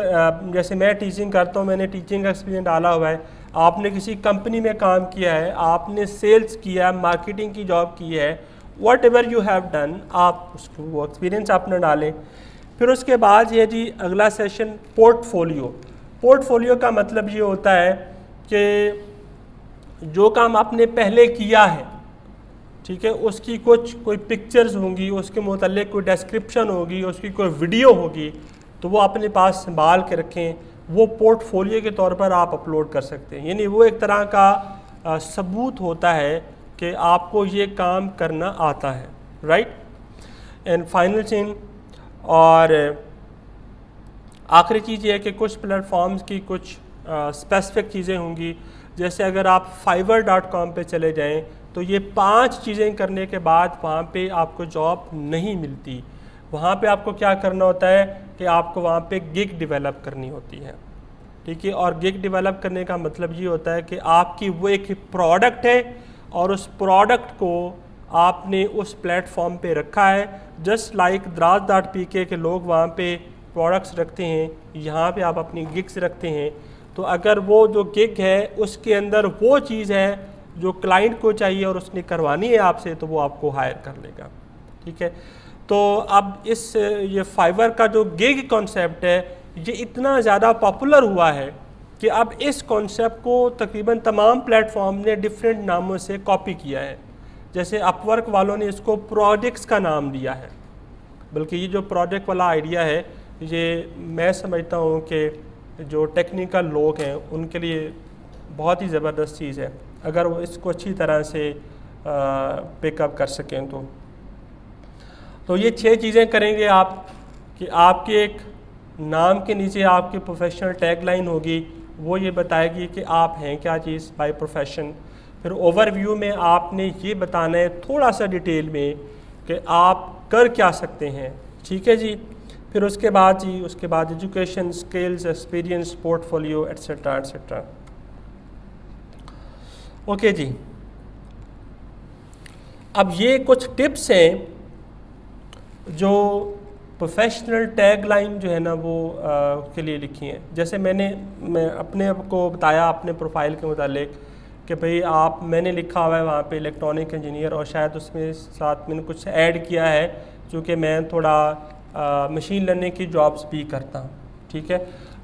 जैसे मैं टीचिंग करता हूँ, मैंने टीचिंग का एक्सपीरियंस डाला हुआ है, आपने किसी कंपनी में काम किया है, आपने सेल्स किया है, मार्केटिंग की जॉब की है, what ever you have done, आप उसको वो एक्सपीरियंस आपने डालें। फिर उसके बाद ये जी अगला सेशन पोर्टफोलियो। पोर्टफोलियो का मतलब ये होता है कि जो काम आपने पहले किया है, ठीक है, उसकी कोई पिक्चर्स होंगी, उसके मुतालिक कोई डिस्क्रिप्शन होगी, उसकी कोई वीडियो होगी, तो वो अपने पास संभाल के रखें, वो पोर्टफोलियो के तौर पर आप अपलोड कर सकते हैं। यानी वो एक तरह का सबूत होता है कि आपको ये काम करना आता है, राइट। एंड फाइनल थिंग और आखिरी चीज़ ये है कि कुछ प्लेटफॉर्म्स की कुछ स्पेसिफिक चीज़ें होंगी। जैसे अगर आप fiverr.com पे चले जाएं तो ये 5 चीज़ें करने के बाद वहाँ पे आपको जॉब नहीं मिलती। वहाँ पे आपको क्या करना होता है कि आपको वहाँ पे गिग डेवलप करनी होती है, ठीक है। और गिग डेवलप करने का मतलब ये होता है कि आपकी वो एक प्रोडक्ट है और उस प्रोडक्ट को आपने उस प्लेटफॉर्म पे रखा है। जस्ट लाइक Draaz.pk के लोग वहाँ पे प्रोडक्ट्स रखते हैं, यहाँ पे आप अपनी गिग्स रखते हैं। तो अगर वो जो गिग है उसके अंदर वो चीज़ है जो क्लाइंट को चाहिए और उसने करवानी है आपसे, तो वो आपको हायर कर लेगा, ठीक है। तो अब ये फाइवर का जो गिग कॉन्सेप्ट है ये इतना ज़्यादा पॉपुलर हुआ है कि अब इस कॉन्सेप्ट को तकरीबन तमाम प्लेटफॉर्म ने डिफरेंट नामों से कॉपी किया है। जैसे अपवर्क वालों ने इसको प्रोजेक्ट्स का नाम दिया है, बल्कि ये जो प्रोजेक्ट वाला आइडिया है ये मैं समझता हूँ कि जो टेक्निकल लोग हैं उनके लिए बहुत ही ज़बरदस्त चीज़ है अगर वो इसको अच्छी तरह से पिकअप कर सकें। तो ये 6 चीज़ें करेंगे आप कि आपके एक नाम के नीचे आपकी प्रोफेशनल टैगलाइन होगी, वो ये बताएगी कि आप हैं क्या चीज़ बाय प्रोफेशन। फिर ओवरव्यू में आपने ये बताना है थोड़ा सा डिटेल में कि आप कर क्या सकते हैं, ठीक है जी। फिर उसके बाद education, skills, experience, portfolio etcetera etcetera. Okay जी, अब ये कुछ टिप्स हैं जो प्रोफेशनल टैगलाइन जो है ना वो के लिए लिखी हैं। जैसे मैं अपने को बताया अपने प्रोफाइल के मुतालिक कि भाई मैंने लिखा हुआ है वहाँ पे इलेक्ट्रॉनिक इंजीनियर, और शायद उसमें साथ मैंने कुछ ऐड किया है क्योंकि मैं थोड़ा मशीन लर्निंग की जॉब्स भी करता हूँ, ठीक है।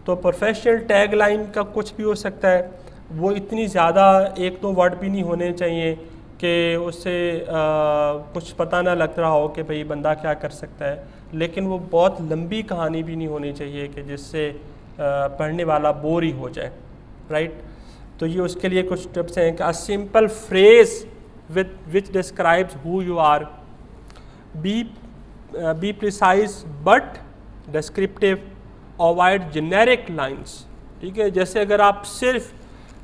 तो प्रोफेशनल टैगलाइन का कुछ भी हो सकता है, वो इतनी ज़्यादा 1-2 वर्ड भी नहीं होने चाहिए कि उससे कुछ पता ना लग रहा हो कि भाई बंदा क्या कर सकता है, लेकिन वो बहुत लंबी कहानी भी नहीं होनी चाहिए कि जिससे पढ़ने वाला बोर ही हो जाए, राइट। तो ये उसके लिए कुछ टिप्स हैं कि a simple phrase which describes who you are, be precise but descriptive, avoid generic lines, ठीक है। जैसे अगर आप सिर्फ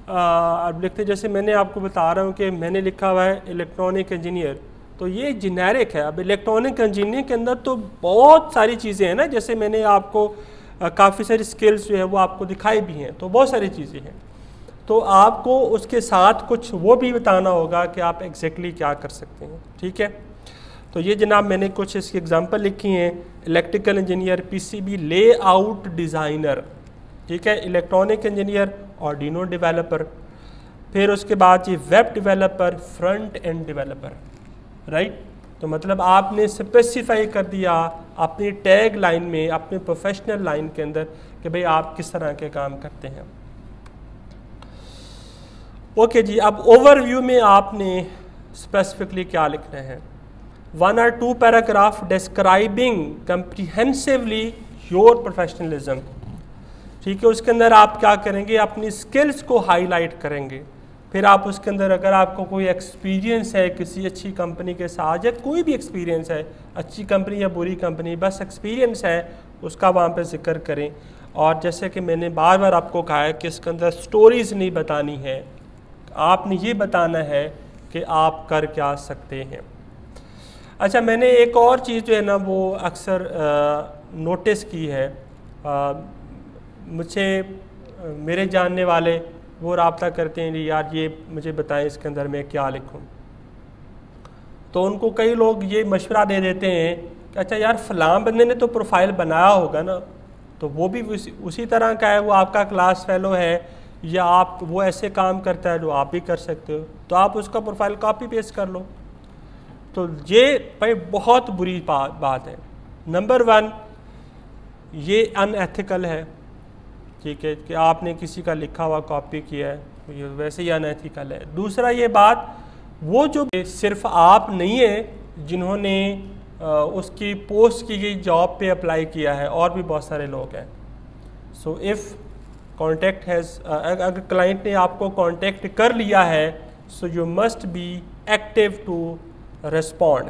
आप लिखते, जैसे मैंने आपको बता रहा हूँ कि मैंने लिखा हुआ है इलेक्ट्रॉनिक इंजीनियर, तो ये जेनेरिक है। अब इलेक्ट्रॉनिक इंजीनियरिंग के अंदर तो बहुत सारी चीज़ें हैं ना, जैसे मैंने आपको काफ़ी सारी स्किल्स जो है वो आपको दिखाई भी हैं, तो बहुत सारी चीज़ें हैं। तो आपको उसके साथ कुछ वो भी बताना होगा कि आप एग्जैक्टली क्या कर सकते हैं, ठीक है। तो ये जनाब मैंने कुछ इसकी एग्जांपल लिखी हैं, electrical engineer, PCB layout designer, ठीक है, इलेक्ट्रॉनिक इंजीनियर, आर्डिनो डेवलपर, फिर उसके बाद ये web developer, front end developer, right. तो मतलब आपने स्पेसिफाई कर दिया अपनी टैग लाइन में, अपने प्रोफेशनल लाइन के अंदर कि भाई आप किस तरह के काम करते हैं। ओके जी, अब ओवरव्यू में आपने स्पेसिफिकली क्या लिखना है, 1 or 2 paragraph describing comprehensively your professionalism, ठीक है। उसके अंदर आप क्या करेंगे, अपनी स्किल्स को हाईलाइट करेंगे। फिर आप उसके अंदर अगर आपको कोई एक्सपीरियंस है किसी अच्छी कंपनी के साथ, या कोई भी एक्सपीरियंस है, अच्छी कंपनी या बुरी कंपनी, बस एक्सपीरियंस है उसका वहाँ पे जिक्र करें। और जैसे कि मैंने बार बार आपको कहा है कि इसके अंदर स्टोरीज़ नहीं बतानी है, आपने ये बताना है कि आप कर क्या सकते हैं। अच्छा, मैंने एक और चीज़ जो है ना वो अक्सर नोटिस की है, मुझसे मेरे जानने वाले वो रब्ता करते हैं कि यार ये मुझे बताएं इसके अंदर मैं क्या लिखूं। तो उनको कई लोग ये मशवरा दे देते हैं कि अच्छा यार फ़लाँ बंदे ने तो प्रोफाइल बनाया होगा ना, तो वो भी उसी तरह का है, वो आपका क्लास फेलो है, या आप वो ऐसे काम करता है जो आप भी कर सकते हो, तो आप उसका प्रोफाइल कॉपी पेस्ट कर लो। तो ये भाई बहुत बुरी बात है। नंबर 1, ये अनएथिकल है, ठीक है, कि आपने किसी का लिखा हुआ कॉपी किया है, तो ये वैसे ही अनएथिकल है। दूसरा ये बात, वो जो सिर्फ आप नहीं है जिन्होंने उसकी पोस्ट की गई जॉब पे अप्लाई किया है, और भी बहुत सारे लोग हैं। सो इफ़ कॉन्टेक्ट हैज़, अगर क्लाइंट ने आपको कॉन्टेक्ट कर लिया है, so you must be active to respond.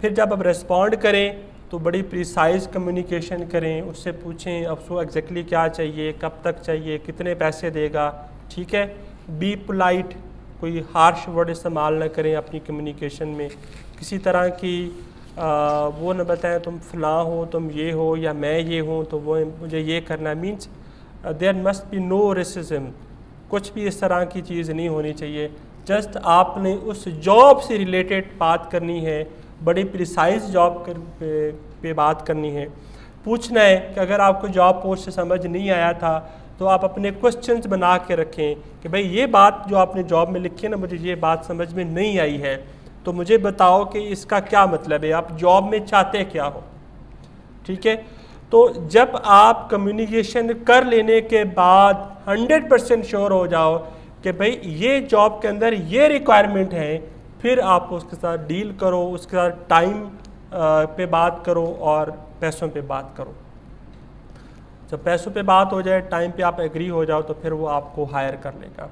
फिर जब आप रिस्पॉन्ड करें तो बड़ी प्रिसाइज कम्युनिकेशन करें, उससे पूछें अब उसको एग्जैक्टली क्या चाहिए, कब तक चाहिए, कितने पैसे देगा, ठीक है। बी पोलाइट, कोई हार्श वर्ड इस्तेमाल न करें अपनी कम्युनिकेशन में, किसी तरह की वो न बताएं तुम फ़लाँ हो, तुम ये हो, या मैं ये हूँ तो वो मुझे ये करना, means there must be no racism, कुछ भी इस तरह की चीज़ नहीं होनी चाहिए। जस्ट आपने उस जॉब से रिलेटेड बात करनी है, बड़ी प्रिसाइज जॉब पे बात करनी है। पूछना है कि अगर आपको जॉब पोस्ट से समझ नहीं आया था तो आप अपने क्वेश्चंस बना के रखें कि भाई ये बात जो आपने जॉब में लिखी है ना, मुझे ये बात समझ में नहीं आई है, तो मुझे बताओ कि इसका क्या मतलब है, आप जॉब में चाहते क्या हो, ठीक है। तो जब आप कम्युनिकेशन कर लेने के बाद 100% श्योर हो जाओ कि भाई ये जॉब के अंदर ये रिक्वायरमेंट है, फिर आप उसके साथ डील करो, उसके साथ टाइम पे बात करो और पैसों पे बात करो। जब पैसों पे बात हो जाए, टाइम पे आप एग्री हो जाओ, तो फिर वो आपको हायर कर लेगा।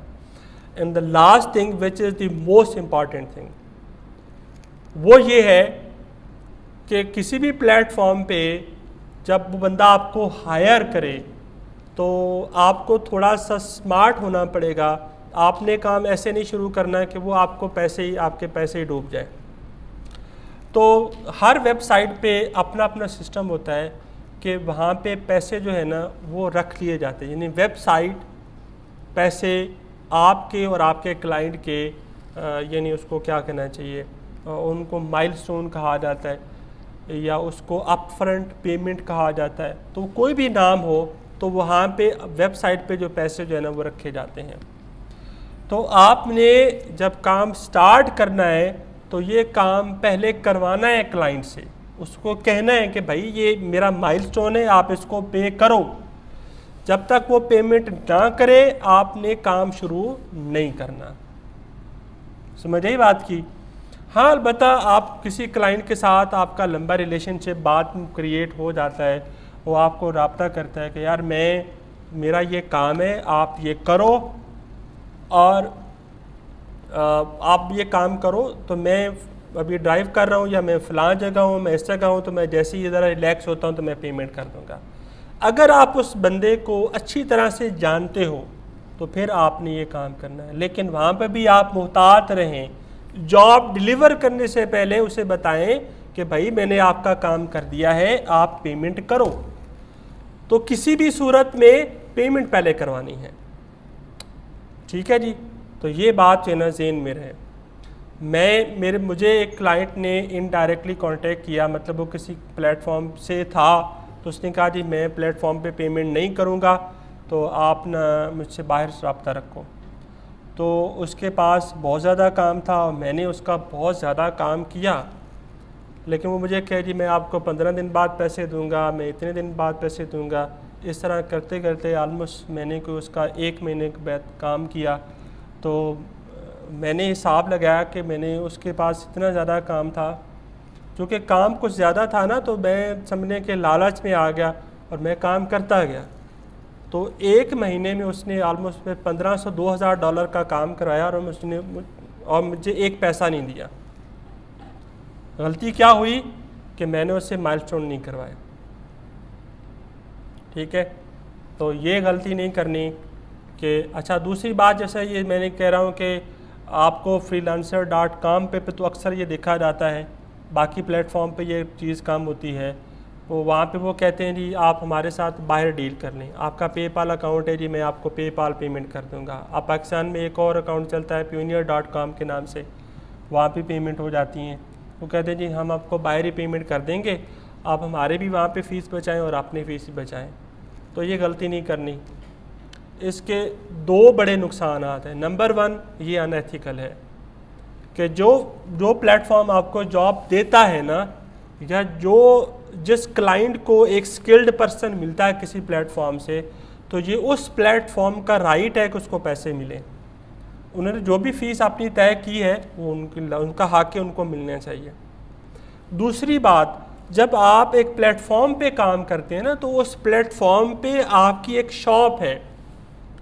And the last thing which is the most important thing, वो ये है कि किसी भी प्लेटफॉर्म पे जब वो बंदा आपको हायर करे तो आपको थोड़ा सा स्मार्ट होना पड़ेगा। आपने काम ऐसे नहीं शुरू करना है कि वो आपको आपके पैसे ही डूब जाए। तो हर वेबसाइट पे अपना अपना सिस्टम होता है कि वहाँ पे पैसे जो है ना वो रख लिए जाते हैं, यानी वेबसाइट पैसे आपके और आपके क्लाइंट के यानी उसको क्या कहना चाहिए, उनको माइलस्टोन कहा जाता है या उसको अपफ्रंट पेमेंट कहा जाता है। तो कोई भी नाम हो तो वहाँ पे वेबसाइट पे जो पैसे जो है ना वो रखे जाते हैं। तो आपने जब काम स्टार्ट करना है तो ये काम पहले करवाना है क्लाइंट से, उसको कहना है कि भाई ये मेरा माइलस्टोन है, आप इसको पे करो। जब तक वो पेमेंट ना करे आपने काम शुरू नहीं करना। समझ आई बात की? हाँ, अलबत्ता आप किसी क्लाइंट के साथ आपका लंबा रिलेशनशिप बात क्रिएट हो जाता है, वो आपको रब्ता करता है कि यार मेरा ये काम है, आप ये करो और आप ये काम करो, तो मैं अभी ड्राइव कर रहा हूँ या मैं फ़लाँ जगह हूँ, मैं इस जगह हूँ, तो मैं जैसे ही ज़रा रिलैक्स होता हूँ तो मैं पेमेंट कर दूँगा। अगर आप उस बंदे को अच्छी तरह से जानते हो तो फिर आपने ये काम करना है। लेकिन वहाँ पर भी आप मुहतात रहें, जॉब डिलीवर करने से पहले उसे बताएं कि भाई मैंने आपका काम कर दिया है, आप पेमेंट करो। तो किसी भी सूरत में पेमेंट पहले करवानी है। ठीक है जी, तो ये बात जो है ना ज़हन में रहे। मुझे एक क्लाइंट ने इनडायरेक्टली कांटेक्ट किया, मतलब वो किसी प्लेटफॉर्म से था, तो उसने कहा जी मैं प्लेटफॉर्म पे पेमेंट नहीं करूँगा, तो आप ना मुझसे बाहर रब्ता रखो। तो उसके पास बहुत ज़्यादा काम था और मैंने उसका बहुत ज़्यादा काम किया, लेकिन वो मुझे कहे जी मैं आपको 15 दिन बाद पैसे दूंगा, मैं इतने दिन बाद पैसे दूंगा। इस तरह करते करते आलमोस्ट मैंने कोई उसका 1 महीने के बाद काम किया। तो मैंने हिसाब लगाया कि मैंने उसके पास इतना ज़्यादा काम था, क्योंकि काम कुछ ज़्यादा था ना, तो मैं समझने के लालच में आ गया और मैं काम करता गया। तो 1 महीने में उसने आलमोस्ट 1500-2000 डॉलर का काम कराया और मुझे 1 पैसा नहीं दिया। गलती क्या हुई कि मैंने उससे माइलस्टोन नहीं करवाया। ठीक है, तो ये गलती नहीं करनी कि अच्छा। दूसरी बात, जैसे ये मैंने कह रहा हूँ कि आपको freelancer.com पे तो अक्सर ये देखा जाता है, बाकी प्लेटफॉर्म पे ये चीज़ कम होती है। वो वहाँ पे वो कहते हैं जी आप हमारे साथ बाहर डील कर लें, आपका पेपाल अकाउंट है जी, मैं आपको पेपाल पेमेंट कर दूँगा। आप पाकिस्तान में एक और अकाउंट चलता है Payoneer.com के नाम से, वहाँ पे पेमेंट हो जाती हैं। वो कहते हैं जी हम आपको बाहर ही पेमेंट कर देंगे, आप हमारे भी वहाँ पे फ़ीस बचाएं और अपनी फ़ीस भी बचाएं। तो ये गलती नहीं करनी। इसके 2 बड़े नुकसान हैं। नंबर 1 ये अनएथिकल है कि जो प्लेटफॉर्म आपको जॉब देता है ना, या जिस क्लाइंट को एक स्किल्ड पर्सन मिलता है किसी प्लेटफॉर्म से, तो ये उस प्लेटफॉर्म का राइट है कि उसको पैसे मिले। उन्होंने जो भी फ़ीस अपनी तय की है वो उनका हक है, उनको मिलना चाहिए। दूसरी बात, जब आप एक प्लेटफॉर्म पे काम करते हैं ना, तो उस प्लेटफॉर्म पे आपकी एक शॉप है,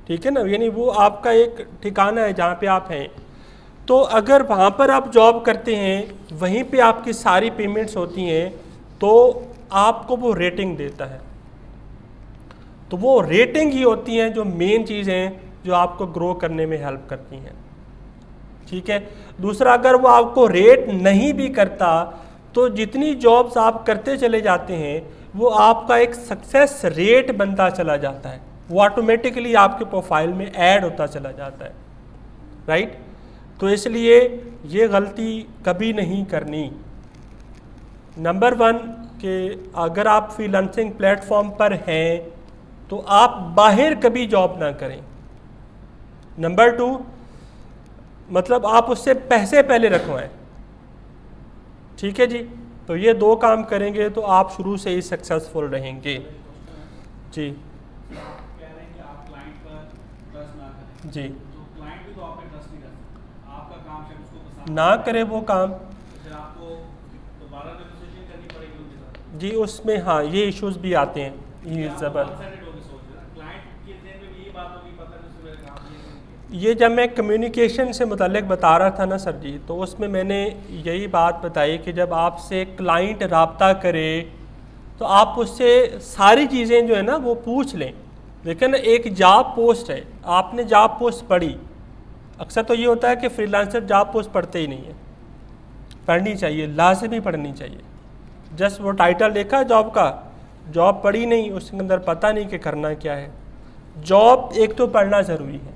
ठीक है ना, यानी वो आपका एक ठिकाना है जहाँ पे आप हैं। तो अगर वहाँ पर आप जॉब करते हैं, वहीं पे आपकी सारी पेमेंट्स होती हैं, तो आपको वो रेटिंग देता है। तो वो रेटिंग ही होती हैं जो मेन चीज़ें जो आपको ग्रो करने में हेल्प करती हैं। ठीक है। दूसरा, अगर वो आपको रेट नहीं भी करता, तो जितनी जॉब्स आप करते चले जाते हैं वो आपका एक सक्सेस रेट बनता चला जाता है, वो ऑटोमेटिकली आपके प्रोफाइल में ऐड होता चला जाता है। राइट। तो इसलिए ये गलती कभी नहीं करनी। नंबर 1 कि अगर आप फ्रीलांसिंग प्लेटफॉर्म पर हैं तो आप बाहर कभी जॉब ना करें। नंबर 2, मतलब आप उससे पैसे पहले रखवाएं। ठीक है जी। तो ये 2 काम करेंगे तो आप शुरू से ही सक्सेसफुल रहेंगे। जी कह रहे हैं कि आप क्लाइंट पर ट्रस्ट ना करें। जी। तो क्लाइंट भी तो आप पे ट्रस्ट नहीं करता, आपका काम शायद उसको पसंद ना करे वो काम, तो फिर आपको दोबारा नेगोशिएशन करनी पड़ेगी उनके साथ। जी उसमें हाँ ये इश्यूज भी आते हैं। ये ये जब मैं कम्युनिकेशन से मुताल्लिक बता रहा था ना सर जी, तो उसमें मैंने यही बात बताई कि जब आपसे क्लाइंट राब्ता करे तो आप उससे सारी चीज़ें जो है ना वो पूछ लें। लेकिन एक जॉब पोस्ट है, आपने जॉब पोस्ट पढ़ी, अक्सर तो ये होता है कि फ्रीलांसर जॉब पोस्ट पढ़ते ही नहीं है। पढ़नी चाहिए, लाज़मी पढ़नी चाहिए। जस्ट वो टाइटल देखा जॉब का, जॉब पढ़ी नहीं, उसके अंदर पता नहीं कि करना क्या है। जॉब एक तो पढ़ना ज़रूरी है,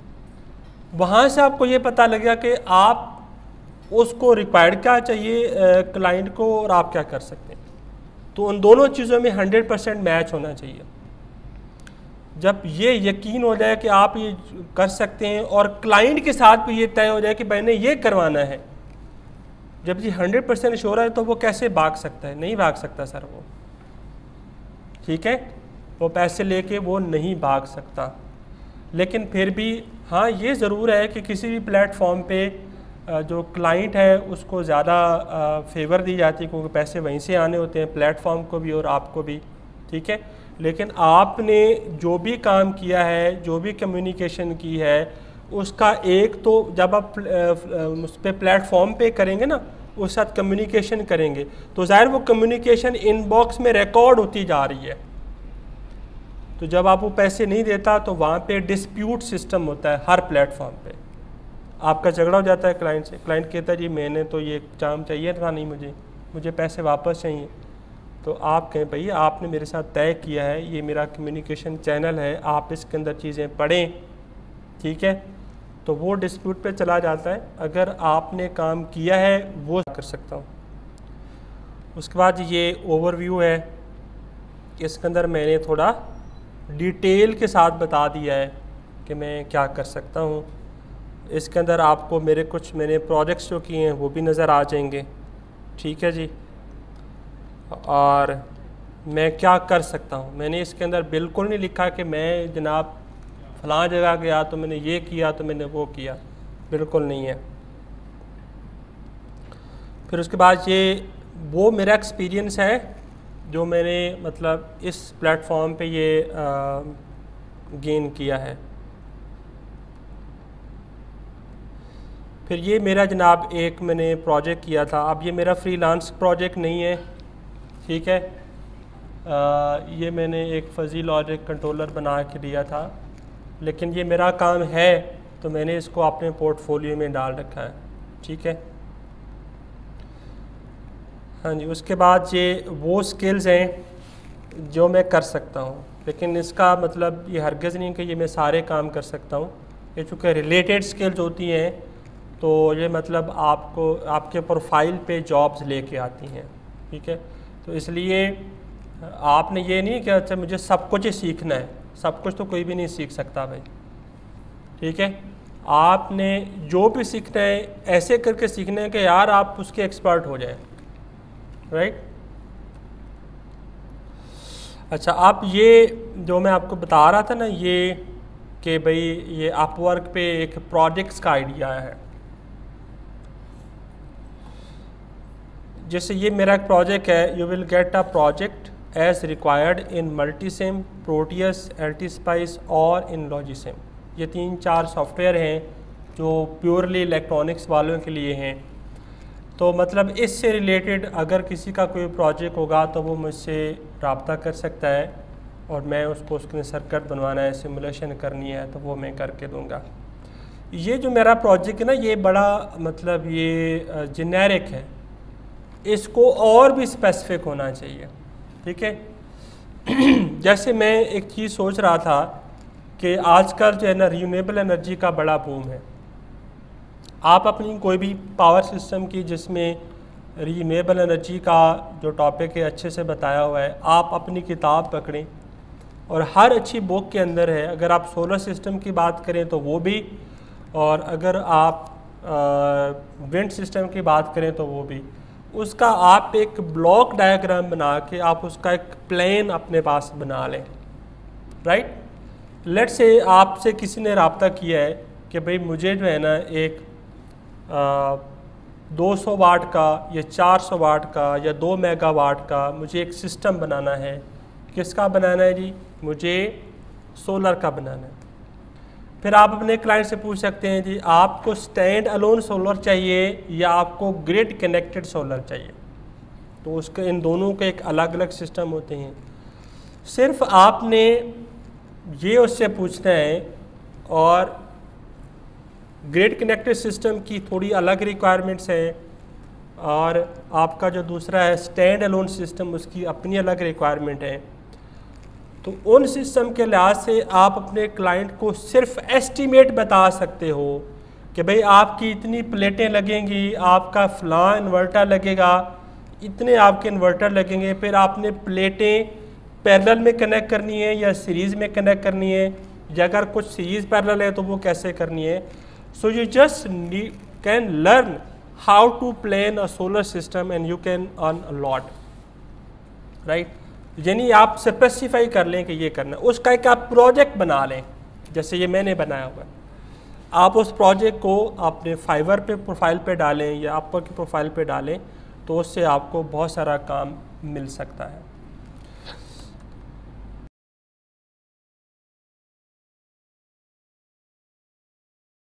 वहाँ से आपको ये पता लगेगा कि आप उसको रिक्वायर्ड क्या चाहिए क्लाइंट को और आप क्या कर सकते हैं। तो उन दोनों चीज़ों में 100% मैच होना चाहिए। जब ये यकीन हो जाए कि आप ये कर सकते हैं और क्लाइंट के साथ भी ये तय हो जाए कि मैंने ये करवाना है, जब ये 100% श्योर है तो वो कैसे भाग सकता है? नहीं भाग सकता सर वो। ठीक है, वो पैसे लेके वो नहीं भाग सकता। लेकिन फिर भी हाँ ये ज़रूर है कि किसी भी प्लेटफॉर्म पे जो क्लाइंट है उसको ज़्यादा फेवर दी जाती है, क्योंकि पैसे वहीं से आने होते हैं, प्लेटफॉर्म को भी और आपको भी। ठीक है, लेकिन आपने जो भी काम किया है, जो भी कम्युनिकेशन की है, उसका एक तो जब आप उस पर प्लेटफॉर्म पे करेंगे ना, उस साथ कम्युनिकेशन करेंगे तो ज़ाहिर वो कम्युनिकेशन इनबॉक्स में रिकॉर्ड होती जा रही है। तो जब आप वो पैसे नहीं देता तो वहाँ पे डिस्प्यूट सिस्टम होता है हर प्लेटफॉर्म पे। आपका झगड़ा हो जाता है क्लाइंट से, क्लाइंट कहता है जी मैंने तो ये काम चाहिए था नहीं, मुझे पैसे वापस चाहिए। तो आप कहें भैया आपने मेरे साथ तय किया है, ये मेरा कम्युनिकेशन चैनल है, आप इसके अंदर चीज़ें पढ़ें, ठीक है, तो वो डिस्प्यूट पे चला जाता है। अगर आपने काम किया है वो कर सकता हूँ। उसके बाद ये ओवरव्यू है, इसके अंदर मैंने थोड़ा डिटेल के साथ बता दिया है कि मैं क्या कर सकता हूँ। इसके अंदर आपको मैंने प्रोजेक्ट्स जो किए हैं वो भी नज़र आ जाएंगे, ठीक है जी, और मैं क्या कर सकता हूँ। मैंने इसके अंदर बिल्कुल नहीं लिखा कि मैं जनाब फ़लाँ जगह गया तो मैंने ये किया तो मैंने वो किया, बिल्कुल नहीं है। फिर उसके बाद ये वो मेरा एक्सपीरियंस है जो मैंने मतलब इस प्लेटफॉर्म पे ये गेन किया है। फिर ये मेरा जनाब एक मैंने प्रोजेक्ट किया था, अब ये मेरा फ्रीलांस प्रोजेक्ट नहीं है, ठीक है, ये मैंने एक फजी लॉजिक कंट्रोलर बना के दिया था, लेकिन ये मेरा काम है तो मैंने इसको अपने पोर्टफोलियो में डाल रखा है, ठीक है। हाँ जी, उसके बाद ये वो स्किल्स हैं जो मैं कर सकता हूँ, लेकिन इसका मतलब ये हरगिज़ नहीं कि ये मैं सारे काम कर सकता हूँ। ये चूँकि रिलेटेड स्किल्स होती हैं तो ये मतलब आपको आपके प्रोफाइल पे जॉब्स लेके आती हैं, ठीक है। तो इसलिए आपने ये नहीं कि अच्छा मुझे सब कुछ ही सीखना है, सब कुछ तो कोई भी नहीं सीख सकता भाई, ठीक है। आपने जो भी सीखना है ऐसे करके सीखना है कि यार आप उसके एक्सपर्ट हो जाए, राइट। अच्छा, आप ये जो मैं आपको बता रहा था ना ये कि भाई ये अपवर्क पे एक प्रोजेक्ट्स का आइडिया है, जैसे ये मेरा एक प्रोजेक्ट है, you will get a project as required in Multisim, Proteus, LTspice और इन लॉजिसिम। ये 3-4 सॉफ्टवेयर हैं जो प्योरली इलेक्ट्रॉनिक्स वालों के लिए हैं। तो मतलब इससे रिलेटेड अगर किसी का कोई प्रोजेक्ट होगा तो वो मुझसे रब्ता कर सकता है और मैं उसको उसके सर्किट बनवाना है, सिमुलेशन करनी है तो वो मैं करके दूंगा। ये जो मेरा प्रोजेक्ट है ना ये बड़ा मतलब ये जेनेरिक है, इसको और भी स्पेसिफिक होना चाहिए, ठीक है। जैसे मैं एक चीज़ सोच रहा था कि आजकल जो है ना रिन्यूएबल एनर्जी का बड़ा बूम है। आप अपनी कोई भी पावर सिस्टम की जिसमें रिन्यूएबल एनर्जी का जो टॉपिक है अच्छे से बताया हुआ है, आप अपनी किताब पकड़ें और हर अच्छी बुक के अंदर है। अगर आप सोलर सिस्टम की बात करें तो वो भी, और अगर आप विंड सिस्टम की बात करें तो वो भी, उसका आप एक ब्लॉक डायग्राम बना के आप उसका एक प्लान अपने पास बना लें, राइट। लेट्स से आपसे किसी ने रब्ता किया है कि भाई मुझे जो है ना एक 200 वाट का या 400 वाट का या 2 मेगावाट का मुझे एक सिस्टम बनाना है। किसका बनाना है जी? मुझे सोलर का बनाना है। फिर आप अपने क्लाइंट से पूछ सकते हैं जी आपको स्टैंड अलोन सोलर चाहिए या आपको ग्रिड कनेक्टेड सोलर चाहिए। तो उसके इन दोनों के एक अलग अलग सिस्टम होते हैं। सिर्फ आपने ये उससे पूछना है, और ग्रिड कनेक्टेड सिस्टम की थोड़ी अलग रिक्वायरमेंट्स हैं, और आपका जो दूसरा है स्टैंड अलोन सिस्टम उसकी अपनी अलग रिक्वायरमेंट है। तो उन सिस्टम के लिहाज से आप अपने क्लाइंट को सिर्फ एस्टीमेट बता सकते हो कि भाई आपकी इतनी प्लेटें लगेंगी, आपका फलां इन्वर्टर लगेगा, इतने आपके इन्वर्टर लगेंगे। फिर आपने प्लेटें पैरेलल में कनेक्ट करनी है या सीरीज़ में कनेक्ट करनी है, या अगर कुछ सीरीज़ पैरेलल है तो वो कैसे करनी है। So you just can learn how to plan a solar system and you can earn a lot, right. यानी आप स्पेसिफाई कर लें कि ये करना है, उसका एक आप प्रोजेक्ट बना लें जैसे ये मैंने बनाया हुआ है। आप उस प्रोजेक्ट को अपने फाइवर पे प्रोफाइल पे डालें या अपवर की प्रोफाइल पे डालें, तो उससे आपको बहुत सारा काम मिल सकता है।